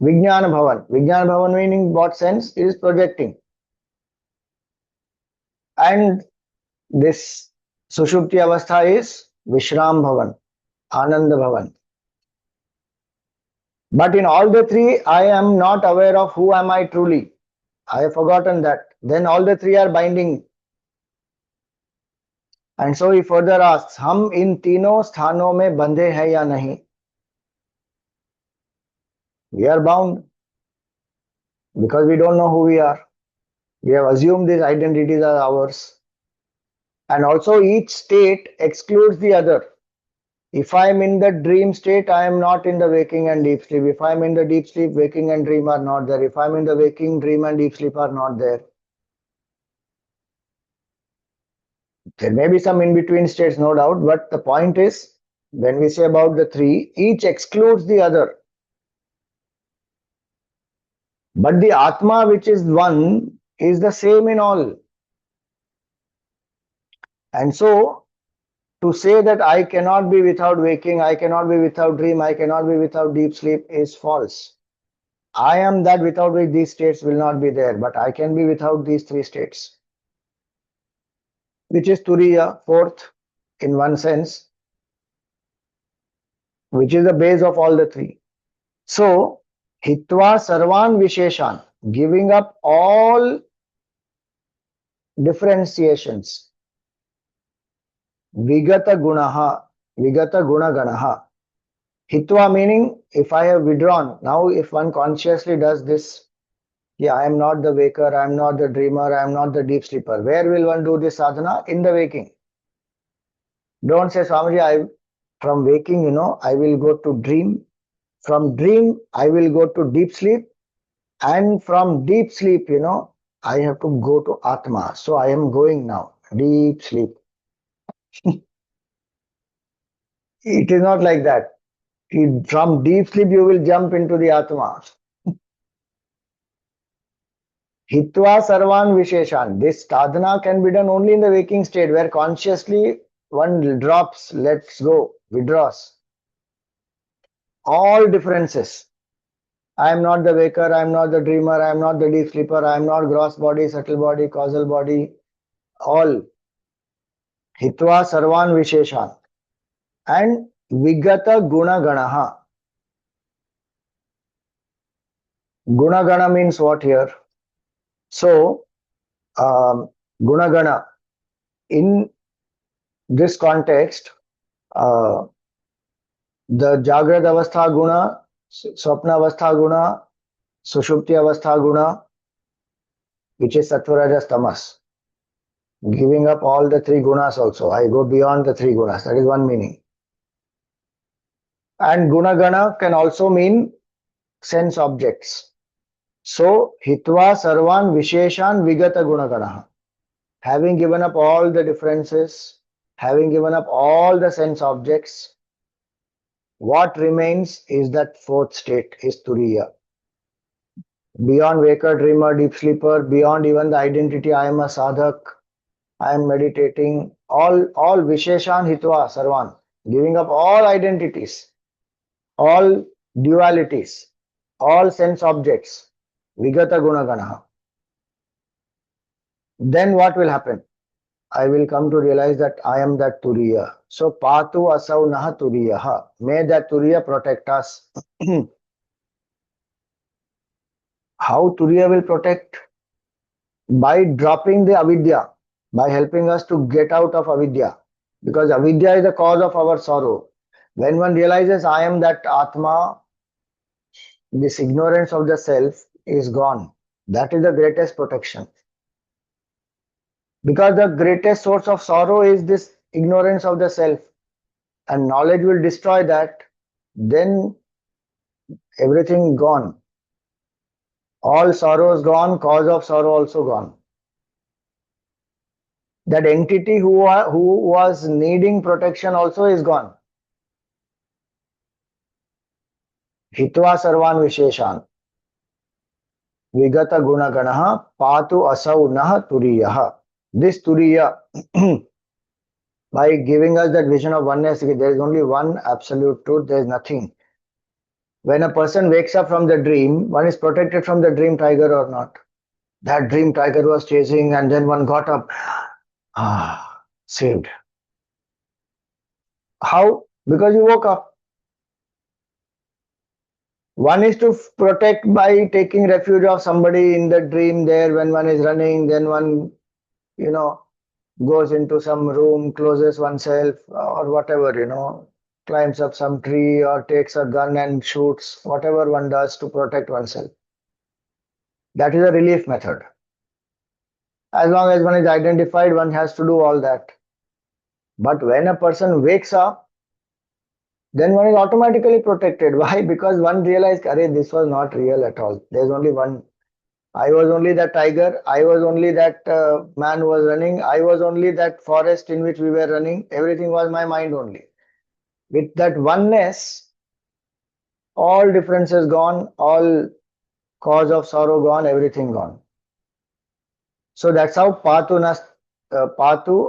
विज्ञान भवन. विज्ञान भवन meaning what sense is projecting. And this sushupti avastha is Vishram Bhavan, Anand Bhavan. But in all the three, I am not aware of who am I truly. I have forgotten that. Then all the three are binding. And so he further asks, हम इन तीनों स्थानों में बंधे हैं या नहीं? We are bound because we don't know who we are. We have assumed these identities are ours. And also each state excludes the other. If I am in the dream state, I am not in the waking and deep sleep. If I am in the deep sleep, waking and dream are not there. If I am in the waking, dream and deep sleep are not there. There may be some in-between states, no doubt, but the point is, when we say about the three, each excludes the other. But the Atma, which is one, is the same in all. And so, to say that I cannot be without waking, I cannot be without dream, I cannot be without deep sleep is false. I am that without which these states will not be there, but I can be without these three states, which is Turiya, fourth, in one sense, which is the base of all the three. So, Hitva Sarvan Visheshan, giving up all differentiations. Vigata Gunaha, Vigata Gunaganaha. Hitva meaning if I have withdrawn. Now, if one consciously does this, yeah, I am not the waker, I am not the dreamer, I am not the deep sleeper. Where will one do this sadhana? In the waking. Don't say, Swamiji, from waking, I will go to dream. From dream, I will go to deep sleep. And from deep sleep, I have to go to Atma. So I am going now, deep sleep. It is not like that. From deep sleep, you will jump into the Atma. Hitva Sarvan Visheshan. This sadhana can be done only in the waking state where consciously one drops, lets go, withdraws. All differences. I am not the waker, I am not the dreamer, I am not the deep sleeper, I am not gross body, subtle body, causal body. All. Hitva Sarvan Visheshan. And Vigata Guna Ganaha. Guna Gana means what here? So, Guna Gana. In this context, the Jagrad Avastha Guna, Swapna Avastha Guna, Sushupti Avastha Guna, which is Sattva Rajas Tamas. Giving up all the three gunas also. I go beyond the three gunas. That is one meaning. And Gunagana can also mean sense objects. So, Hitva Sarvan Visheshan Vigata Gunaganaha. Having given up all the differences, having given up all the sense objects, what remains is that fourth state, is Turiya. Beyond waker, dreamer, deep sleeper, beyond even the identity, I am a sadhak, I am meditating, all Visheshan Hitva Sarvan, giving up all identities, all dualities, all sense objects, Vigata Gunaganaha. Then what will happen? I will come to realize that I am that Turiya. So, Patu Asau Naha Turiyaha. May that Turiya protect us. How Turiya will protect? By dropping the avidya, by helping us to get out of avidya. Because avidya is the cause of our sorrow. When one realizes I am that Atma, this ignorance of the self is gone. That is the greatest protection. Because the greatest source of sorrow is this ignorance of the self, and knowledge will destroy that. Then everything gone. All sorrows gone, cause of sorrow also gone. That entity who was needing protection also is gone. Hitva sarvan visheshan. Vigata gunaganaha patu asau nah turiyaha. This turiya, by giving us that vision of oneness, there is only one absolute truth, there is nothing. When a person wakes up from the dream, one is protected from the dream tiger or not. That dream tiger was chasing and then one got up. Saved. How? Because you woke up. One is to protect by taking refuge of somebody in the dream there when one is running, then one, goes into some room, closes oneself or whatever, climbs up some tree or takes a gun and shoots, whatever one does to protect oneself. That is a relief method. As long as one is identified, one has to do all that. But when a person wakes up, then one is automatically protected. Why? Because one realized, arey, this was not real at all. There's only one. I was only that tiger. I was only that man who was running. I was only that forest in which we were running. Everything was my mind only. With that oneness, all differences gone, all cause of sorrow gone, everything gone. So that's how patu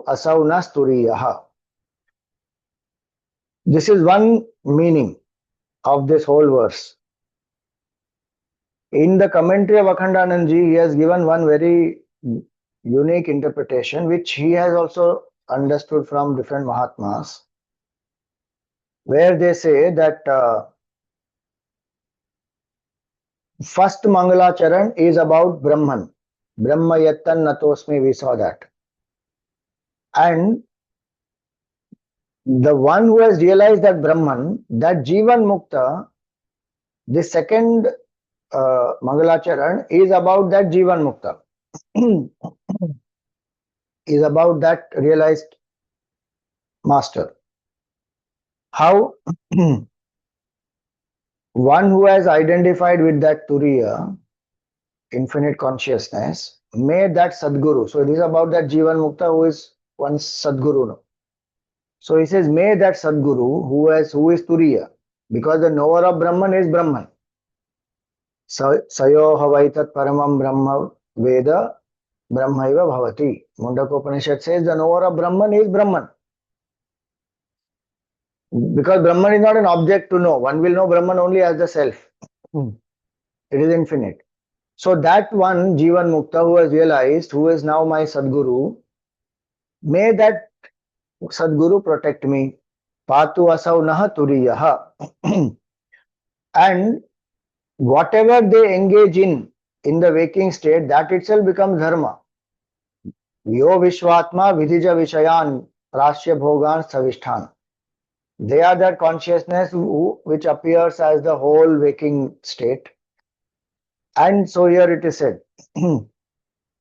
asau nas turiyaha. This is one meaning of this whole verse. In the commentary of Akhandanandji, he has given one very unique interpretation, which he has also understood from different Mahatmas, where they say that first Mangalacharan is about Brahman. Brahma yattan natosmi, we saw that. And the one who has realized that Brahman, that Jivan Mukta, the second Mangalacharan is about that Jivan Mukta, is about that realized master. How? One who has identified with that Turiya, infinite consciousness, made that Sadguru. So it is about that Jivan Mukta who is one Sadguru. So he says, may that Sadguru who is Turiya, because the knower of Brahman is Brahman. Sayo havaitat paramam brahma veda brahmaiva bhavati. Mundakopanishad says the knower of Brahman is Brahman. Because Brahman is not an object to know. One will know Brahman only as the self. It is infinite. So that one, Jivan Mukta, who has realized, who is now my Sadguru, may that Sadguru protect me. Patu asau naha turiyaha. And whatever they engage in the waking state, that itself becomes dharma. Yo Vishwatma Vidhija Vishayan Prashya Bhogan Savishtan. They are that consciousness which appears as the whole waking state. And so here it is said,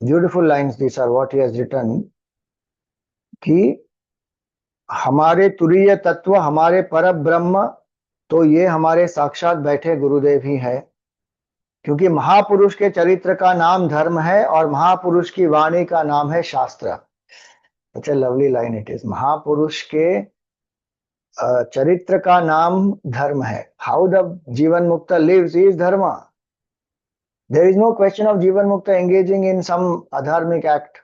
beautiful lines these are what he has written, कि हमारे तुरीय तत्व हमारे पर ब्रह्म तो ये हमारे साक्षात बैठे गुरुदेव ही है, क्योंकि महापुरुष के चरित्र का नाम धर्म है और महापुरुष की वाणी का नाम है शास्त्र. Such a lovely line it is. महापुरुष के चरित्र का नाम धर्म है. How the Jivan Mukta lives is dharma. There is no question of Jivan Mukta engaging in some adharmic act.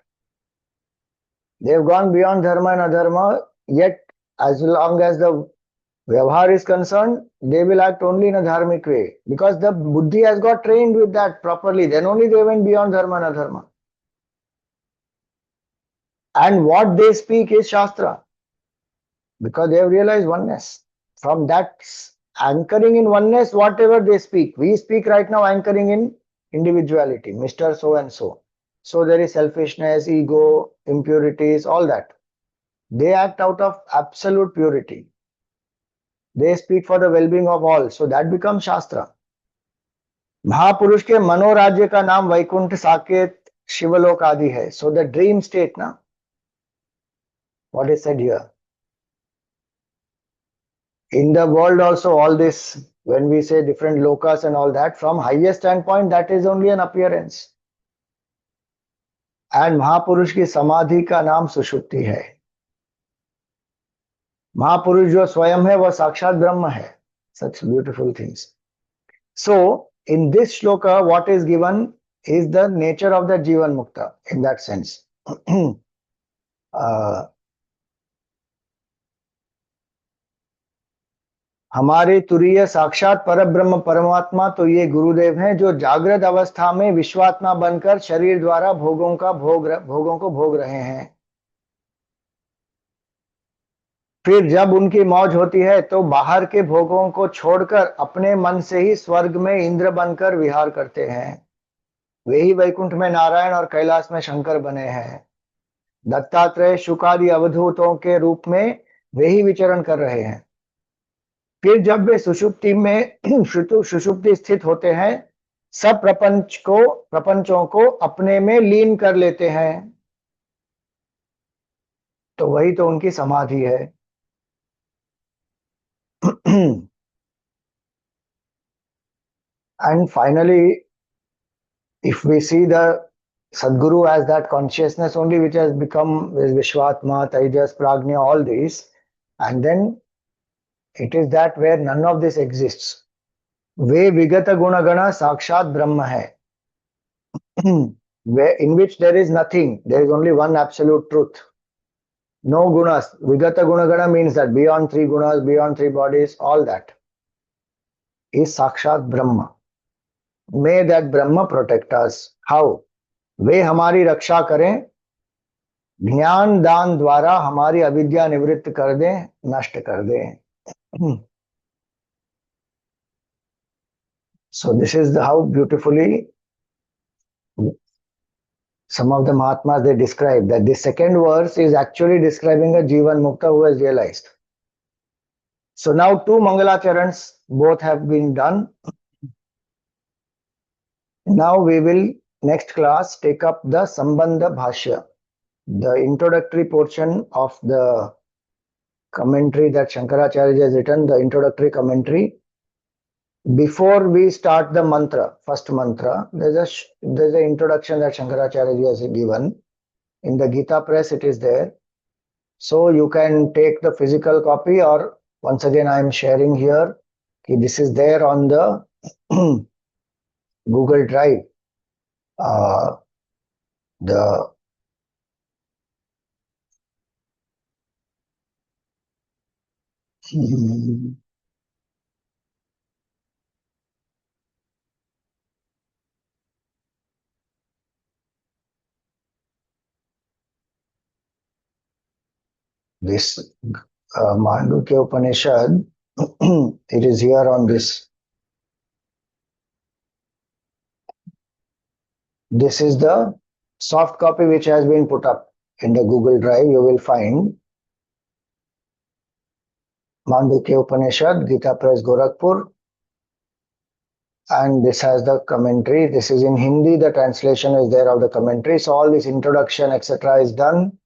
They have gone beyond dharma and adharma, yet as long as the Vyavhar is concerned, they will act only in a dharmic way. Because the buddhi has got trained with that properly, then only they went beyond dharma and adharma. And what they speak is Shastra. Because they have realized oneness. From that anchoring in oneness, whatever they speak, we speak right now anchoring in individuality, Mr. So and so. So there is selfishness, ego, impurities, all that. They act out of absolute purity. They speak for the well-being of all. So that becomes Shastra. महापुरुष के मनोराज्य का नाम वैकुंठ साकेत शिवलोक आदि है. So the dream state, na, What is said here? In the world also, all this, when we say different lokas and all that, from highest standpoint, that is only an appearance. And महापुरुष की समाधि का नाम सुषुप्ति है. महापुरुष जो स्वयं है वह साक्षात ब्रह्म है. Such beautiful things. So in this shloka what is given is the nature of the Jivan Mukta in that sense. हमारे तुरीय साक्षात परब्रह्म परमात्मा तो ये गुरुदेव हैं जो जागृत अवस्था में विश्वात्मा बनकर शरीर द्वारा भोगों को भोग रहे हैं. फिर जब उनकी मौज होती है तो बाहर के भोगों को छोड़कर अपने मन से ही स्वर्ग में इंद्र बनकर विहार करते हैं. वे ही वैकुंठ में नारायण और कैलाश में शंकर बने हैं. दत्तात्रेय शुकादि अवधूतों के रूप में वे ही विचरण कर रहे हैं. फिर जब वे सुषुप्ति में सुषुप्ति स्थित होते हैं सब प्रपंचों को अपने में लीन कर लेते हैं. तो वही तो उनकी समाधि है. And finally, if we see the Sadguru as that consciousness only which has become Vishwatma, Tejas, Prajna, all these, and then it is that where none of this exists. Ve Vigata Gunagana Sakshat Brahma hai. In which there is nothing, there is only one absolute truth. No gunas. Vigata Gunagana means that beyond three gunas, beyond three bodies, all that is Sakshat Brahma. May that Brahma protect us. How? वे हमारी रक्षा करें, ज्ञान दान द्वारा हमारी अविद्या निवृत्त कर दें, नष्ट कर दें. So this is how beautifully some of the Mahatmas they describe that the second verse is actually describing a Jivan Mukta who has realized. So now two Mangalacharans both have been done. Now we will next class take up the Sambandha Bhashya, the introductory portion of the commentary that Shankaracharya has written, the introductory commentary. Before we start the mantra, first mantra, there's an introduction that Shankaracharya has given. In the Gita Press it is there. So you can take the physical copy, or once again I am sharing here. This is there on the Google Drive. This Mandukya Upanishad, it is here on this. This is the soft copy which has been put up in the Google Drive. You will find Mandukya Upanishad, Gita Press, Gorakhpur. And this has the commentary. This is in Hindi. The translation is there of the commentary. So all this introduction, etc. is done.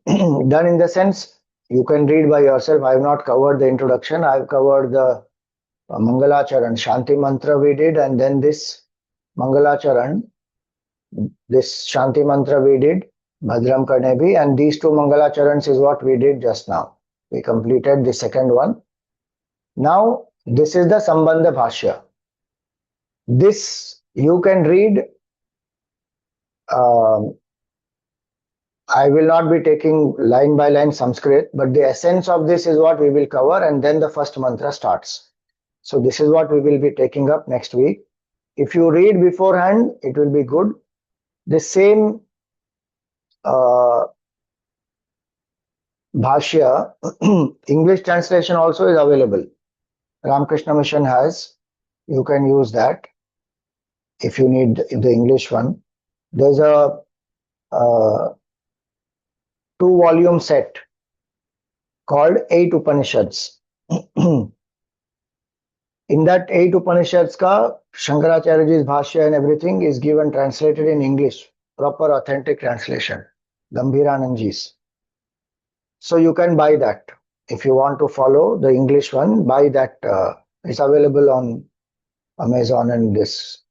Done in the sense you can read by yourself. I have not covered the introduction. I have covered the Mangalacharan, Shanti Mantra we did, and then this Mangalacharan, this Shanti Mantra we did, Bhadram Karnebhi, and these two Mangalacharans is what we did just now. We completed the second one. Now this is the Sambandha Bhashya. This you can read. I will not be taking line by line Sanskrit, but the essence of this is what we will cover, and then the first mantra starts. So this is what we will be taking up next week. If you read beforehand, it will be good. The same Bhashya, English translation also is available. Ramakrishna Mission has. You can use that if you need the English one. There's a 2-volume set called 8 Upanishads. In that 8 Upanishads ka Shankaracharya's Bhashya and everything is given translated in English, proper authentic translation, Gambhiranandji's. So you can buy that. If you want to follow the English one, buy that. It's available on Amazon and this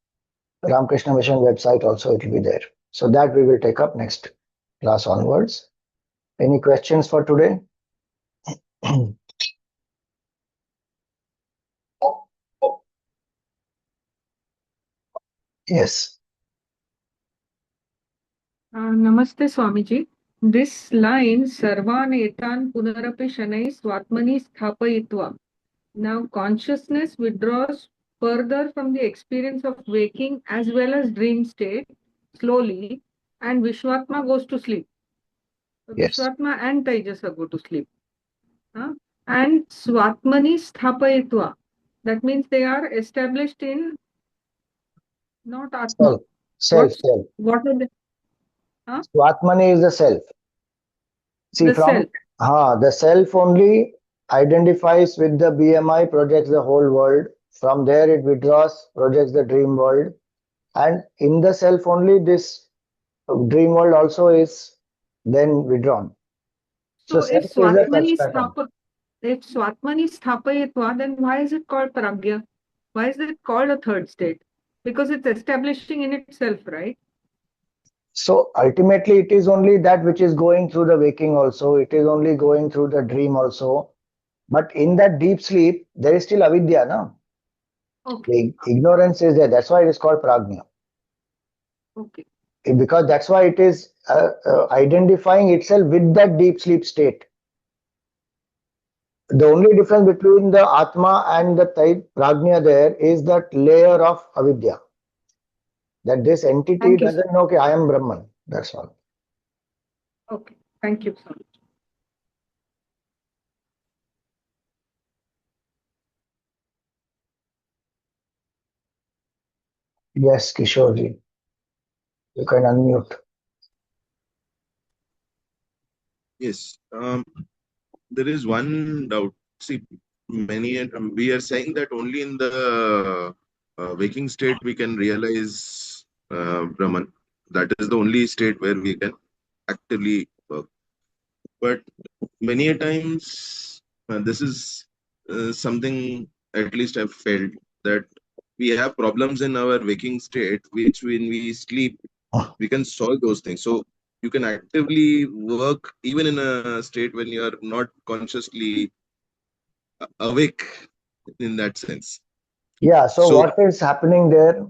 Ramakrishna Mission website also, it will be there. So that we will take up next class onwards. Any questions for today? Yes. Namaste Swamiji. This line, Sarvan etan punarapi shanai swatmani sthapayitva. Now consciousness withdraws further from the experience of waking as well as dream state slowly, and Vishwatma goes to sleep. Yes. Vishwatma and Taijasa go to sleep. And Swatmani sthapayitva. That means they are established in not Atma. Self. What are the Swatmani is the self. See, the from self? the self only identifies with the BMI, projects the whole world. From there, it withdraws, projects the dream world, and in the self only, this dream world also is then withdrawn. So, So self is a such pattern. if Swatmani Sthapayatva, then why is it called Pragya? Why is it called a third state? Because it's establishing in itself, right? So ultimately, it is only that which is going through the waking also. It is only going through the dream also. But in that deep sleep, there is still avidya, no? Okay. The ignorance is there. That's why it is called prajna. Okay. Because that's why it is identifying itself with that deep sleep state. The only difference between the Atma and the Prajna there is that layer of avidya. That this entity Thank you, doesn't know, okay, I am Brahman. That's all. Okay. Thank you so much. Yes, Kishorji. You can unmute. Yes. There is one doubt. See, we are saying that only in the waking state we can realize Brahman. That is the only state where we can actively work. But many a times, this is something at least I've felt that we have problems in our waking state, which when we sleep, we can solve those things. So you can actively work even in a state when you are not consciously awake in that sense. Yeah, so So, what is happening there?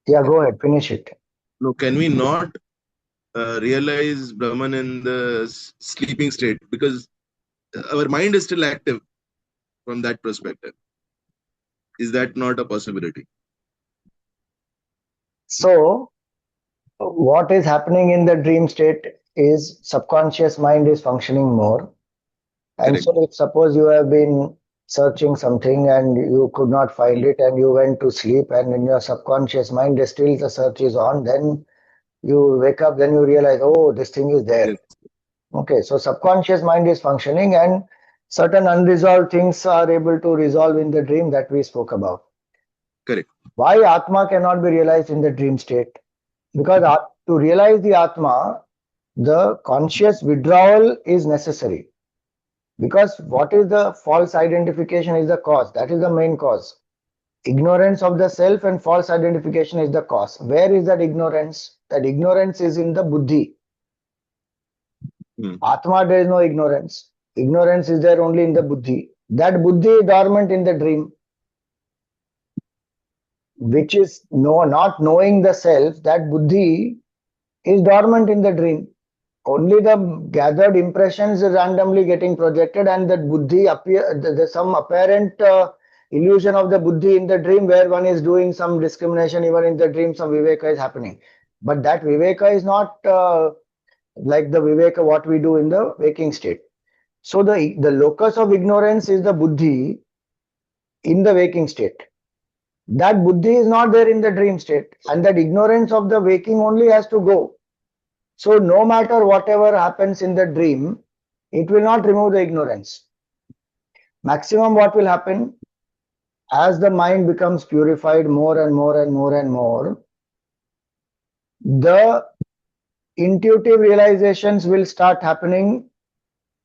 Yeah, go ahead, finish it. no, can we not realize Brahman in the sleeping state? Because our mind is still active from that perspective. Is that not a possibility? So, what is happening in the dream state is subconscious mind is functioning more. And Correct. so, if suppose you have been searching something and you could not find it and you went to sleep, and in your subconscious mind, still the search is on, then you wake up, then you realize, oh, this thing is there. Yes. Okay, so subconscious mind is functioning and certain unresolved things are able to resolve in the dream that we spoke about. Correct. Why Atma cannot be realized in the dream state? Because to realize the Atma, the conscious withdrawal is necessary. Because what is the false identification is the cause. That is the main cause. Ignorance of the self and false identification is the cause. Where is that ignorance? That ignorance is in the buddhi. Atma, there is no ignorance. Ignorance is there only in the buddhi. That buddhi is dormant in the dream, which is not knowing the self. That buddhi is dormant in the dream. Only the gathered impressions is randomly getting projected, and that buddhi there's some apparent illusion of the buddhi in the dream where one is doing some discrimination. Even in the dream, some viveka is happening. But that viveka is not like the viveka what we do in the waking state. So the locus of ignorance is the buddhi in the waking state. That buddhi is not there in the dream state, and that ignorance of the waking only has to go. So no matter whatever happens in the dream, it will not remove the ignorance. Maximum what will happen, as the mind becomes purified more and more and more and more, the intuitive realizations will start happening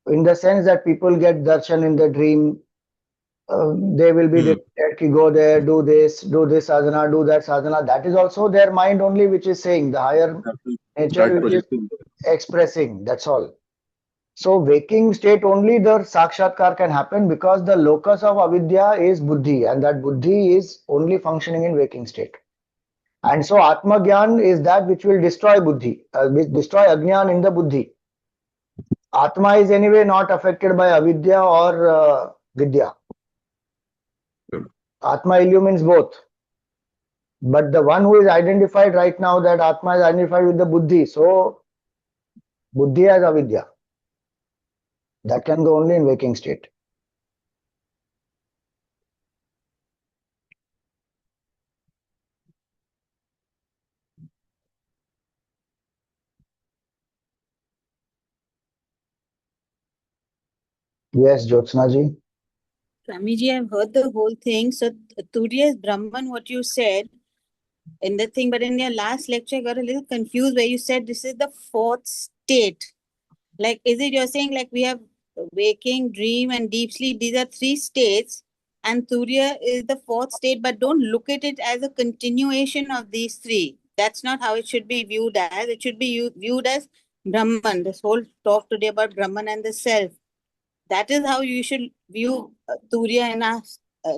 in the sense that people get darshan in the dream. They will be directed ki go there, do this sadhana, do that sadhana. That is also their mind only which is saying, the higher nature Start which is projecting. expressing. That's all. So waking state only the sakshatkar can happen because the locus of avidya is buddhi, and that buddhi is only functioning in waking state. And so Atma Gyan is that which will destroy buddhi, which destroy ajnan in the buddhi. Atma is anyway not affected by avidya or vidya. Atma illumines both. But the one who is identified right now, that Atma is identified with the buddhi. So buddhi has avidya. That can go only in waking state. Yes, Jyotsna ji. Swamiji, I've heard the whole thing. So Turiya is Brahman, what you said in the thing, but in your last lecture, I got a little confused where you said this is the fourth state. Like, is it you're saying like we have waking, dream, and deep sleep? These are three states, and Turiya is the fourth state, but don't look at it as a continuation of these three. That's not how it should be viewed as. It should be viewed as Brahman. This whole talk today about Brahman and the self. That is how you should view Turiya in our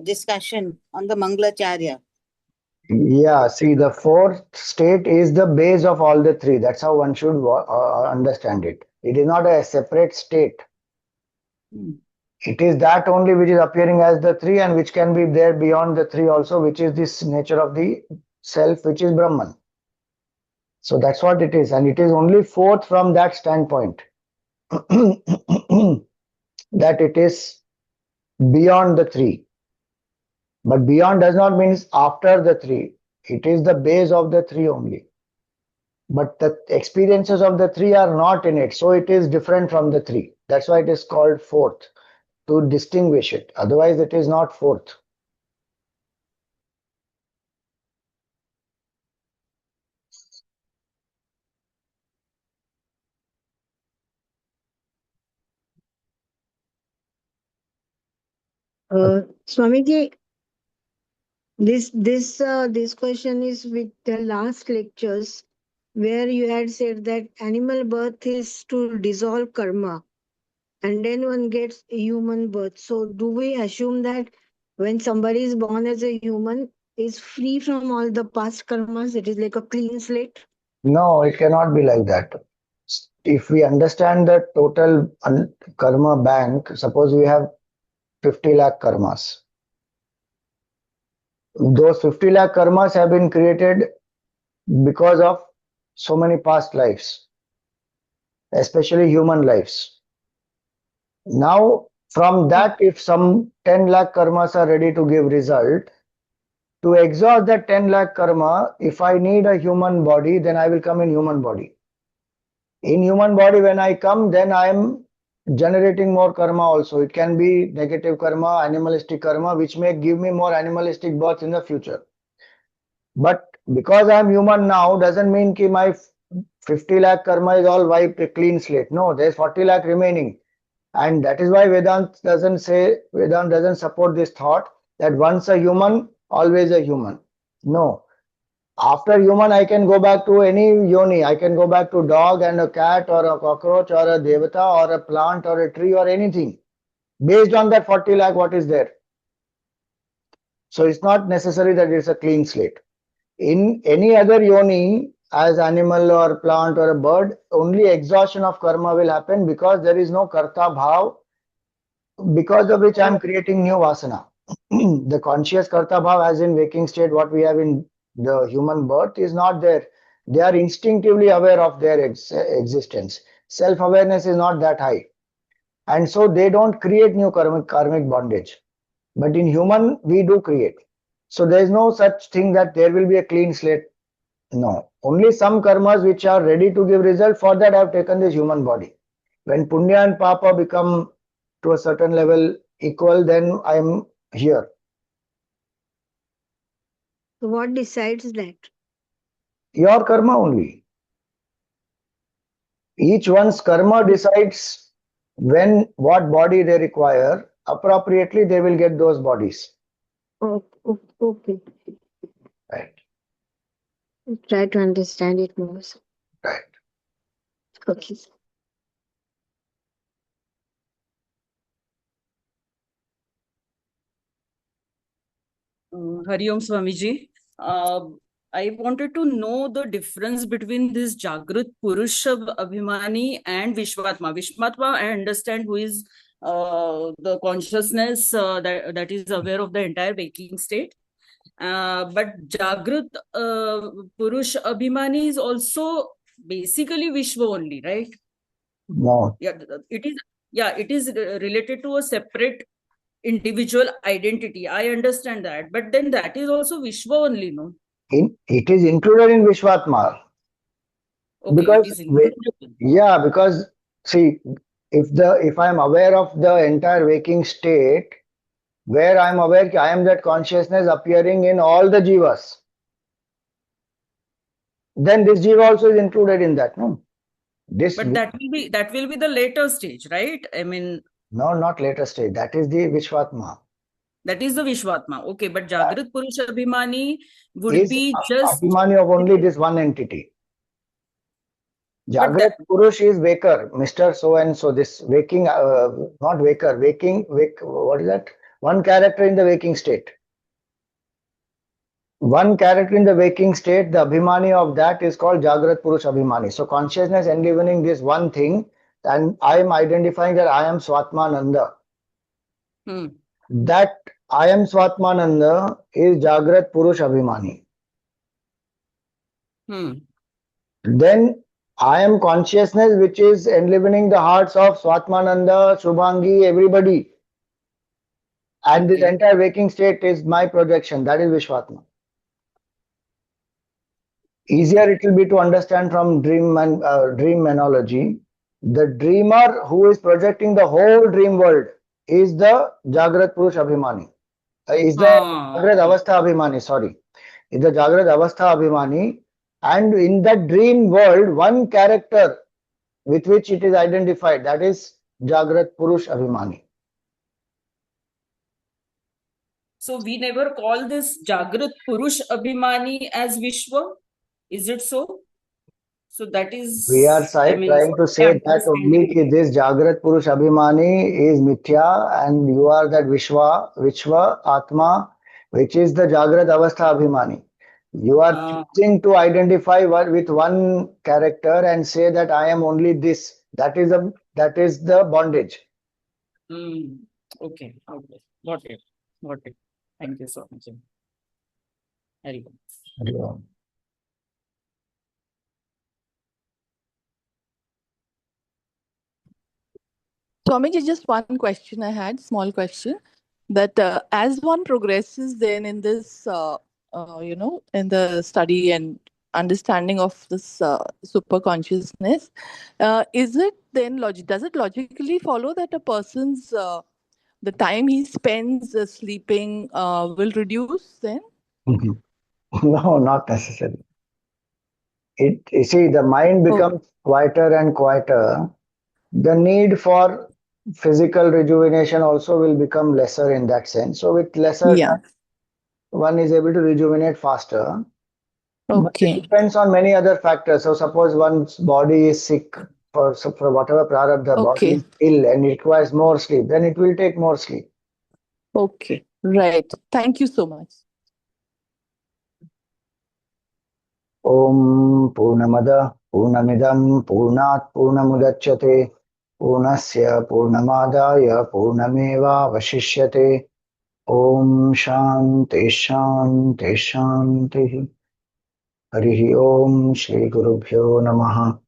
discussion on the Mangalacharya. Yeah, see, the fourth state is the base of all the three. That's how one should understand it. It is not a separate state. It is that only which is appearing as the three, and which can be there beyond the three also, which is this nature of the self, which is Brahman. So that's what it is. And it is only fourth from that standpoint. That it is beyond the three. But beyond does not mean after the three. It is the base of the three only. But the experiences of the three are not in it. So it is different from the three. That's why it is called fourth, to distinguish it. Otherwise, it is not fourth. Swamiji, this question is with the last lectures where you had said that animal birth is to dissolve karma and then one gets human birth. So do we assume that when somebody is born as a human is free from all the past karmas, it is like a clean slate? No, it cannot be like that. If we understand the total karma bank, suppose we have 50 lakh karmas. Those 50 lakh karmas have been created because of so many past lives, especially human lives. Now, from that, if some 10 lakh karmas are ready to give result, to exhaust that 10 lakh karma, if I need a human body, then I will come in human body. In human body, when I come, then I am generating more karma also. It can be negative karma, animalistic karma, which may give me more animalistic births in the future. But because I am human now, doesn't mean that my 50 lakh karma is all wiped, a clean slate. No, there's 40 lakh remaining. And that is why Vedanta doesn't support this thought that once a human, always a human. No. After human, I can go back to any yoni. I can go back to dog and a cat or a cockroach or a devata or a plant or a tree or anything. Based on that 40 lakh, what is there? So it's not necessary that it's a clean slate. In any other yoni, as animal or plant or a bird, only exhaustion of karma will happen because there is no karta bhav, because of which I am creating new vasana. The conscious karta bhav, as in waking state, what we have in the human birth, is not there. They are instinctively aware of their existence. Self-awareness is not that high. And so they don't create new karmic bondage. But in human, we do create. So there is no such thing that there will be a clean slate. No. Only some karmas which are ready to give result, for that I have taken this human body. When punya and papa become to a certain level equal, then I am here. So what decides that? Your karma only. Each one's karma decides when what body they require, appropriately they will get those bodies. Okay. Right. Try to understand it more. Right. Okay. Hari Om Swamiji. I wanted to know the difference between this Jagrat Purusha Abhimani and Vishwatma. Vishwatma, I understand, who is the consciousness that is aware of the entire waking state. But Jagrat Purush Abhimani is also basically Vishwa only, right? No. Yeah, it is. Yeah, it is related to a separate individual identity. I understand that, but then that is also Vishwa only, no? It is included in Vishwatma. Okay, it Because is included. yeah, because see, if I am aware of the entire waking state, where I am aware I am that consciousness appearing in all the jivas, then this jiva also is included in that, no? But that will be the later stage, right? I mean, no, not later stage. That is the Vishwatma. that is the Vishwatma. Okay, but Jagrat Purusha Abhimani would Is be just Abhimani of only this one entity. But Jagrat Purush is waker, Mr. So and so. This waking, not waker, what is that? One character in the waking state. One character in the waking state, the Abhimani of that is called Jagrat Purush Abhimani. So consciousness enlivening this one thing, and I am identifying that I am Swatmananda. That I am Swatmananda is Jagrat Purush Abhimani. Then I am consciousness which is enlivening the hearts of Swatmananda, Shubhangi, everybody. And this entire waking state is my projection. That is Vishwatma. Easier it will be to understand from dream analogy. The dreamer who is projecting the whole dream world is the Jagrat Purush Abhimani. Is the Jagrat Avastha Abhimani, sorry. Is the Jagrat Avastha Abhimani. And in that dream world, one character with which it is identified, that is Jagrat Purush Abhimani. So we never call this Jagrat Purush Abhimani as Vishwa. Is it so? So that is, we are trying to say that only this Jagrat Purush Abhimani is Mithya and you are that Vishwa Atma, which is the Jagrat Avastha Abhimani. You are choosing to identify with one character and say that I am only this. That is the bondage. Okay. Got it. Thank you so much. Very good. Swamiji, just one question I had, small question, that as one progresses then in this, in the study and understanding of this super consciousness, is it then does it logically follow that a person's the time he spends sleeping will reduce then? No, not necessarily. You see, the mind becomes quieter and quieter. The need for physical rejuvenation also will become lesser in that sense. So with lesser time, one is able to rejuvenate faster. But it depends on many other factors. So suppose one's body is sick for whatever prarabdha, the body is ill and it requires more sleep, then it will take more sleep. Okay, right. Thank you so much. Om Purnamada Purnamidam Purnat Purnamudachyate Purnasya Purnamadaya Purnameva Vashishyate. Om Shanti Shanti Shanti. Harihi Om Shri Gurubhyo Namaha.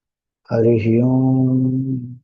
Harihi Om.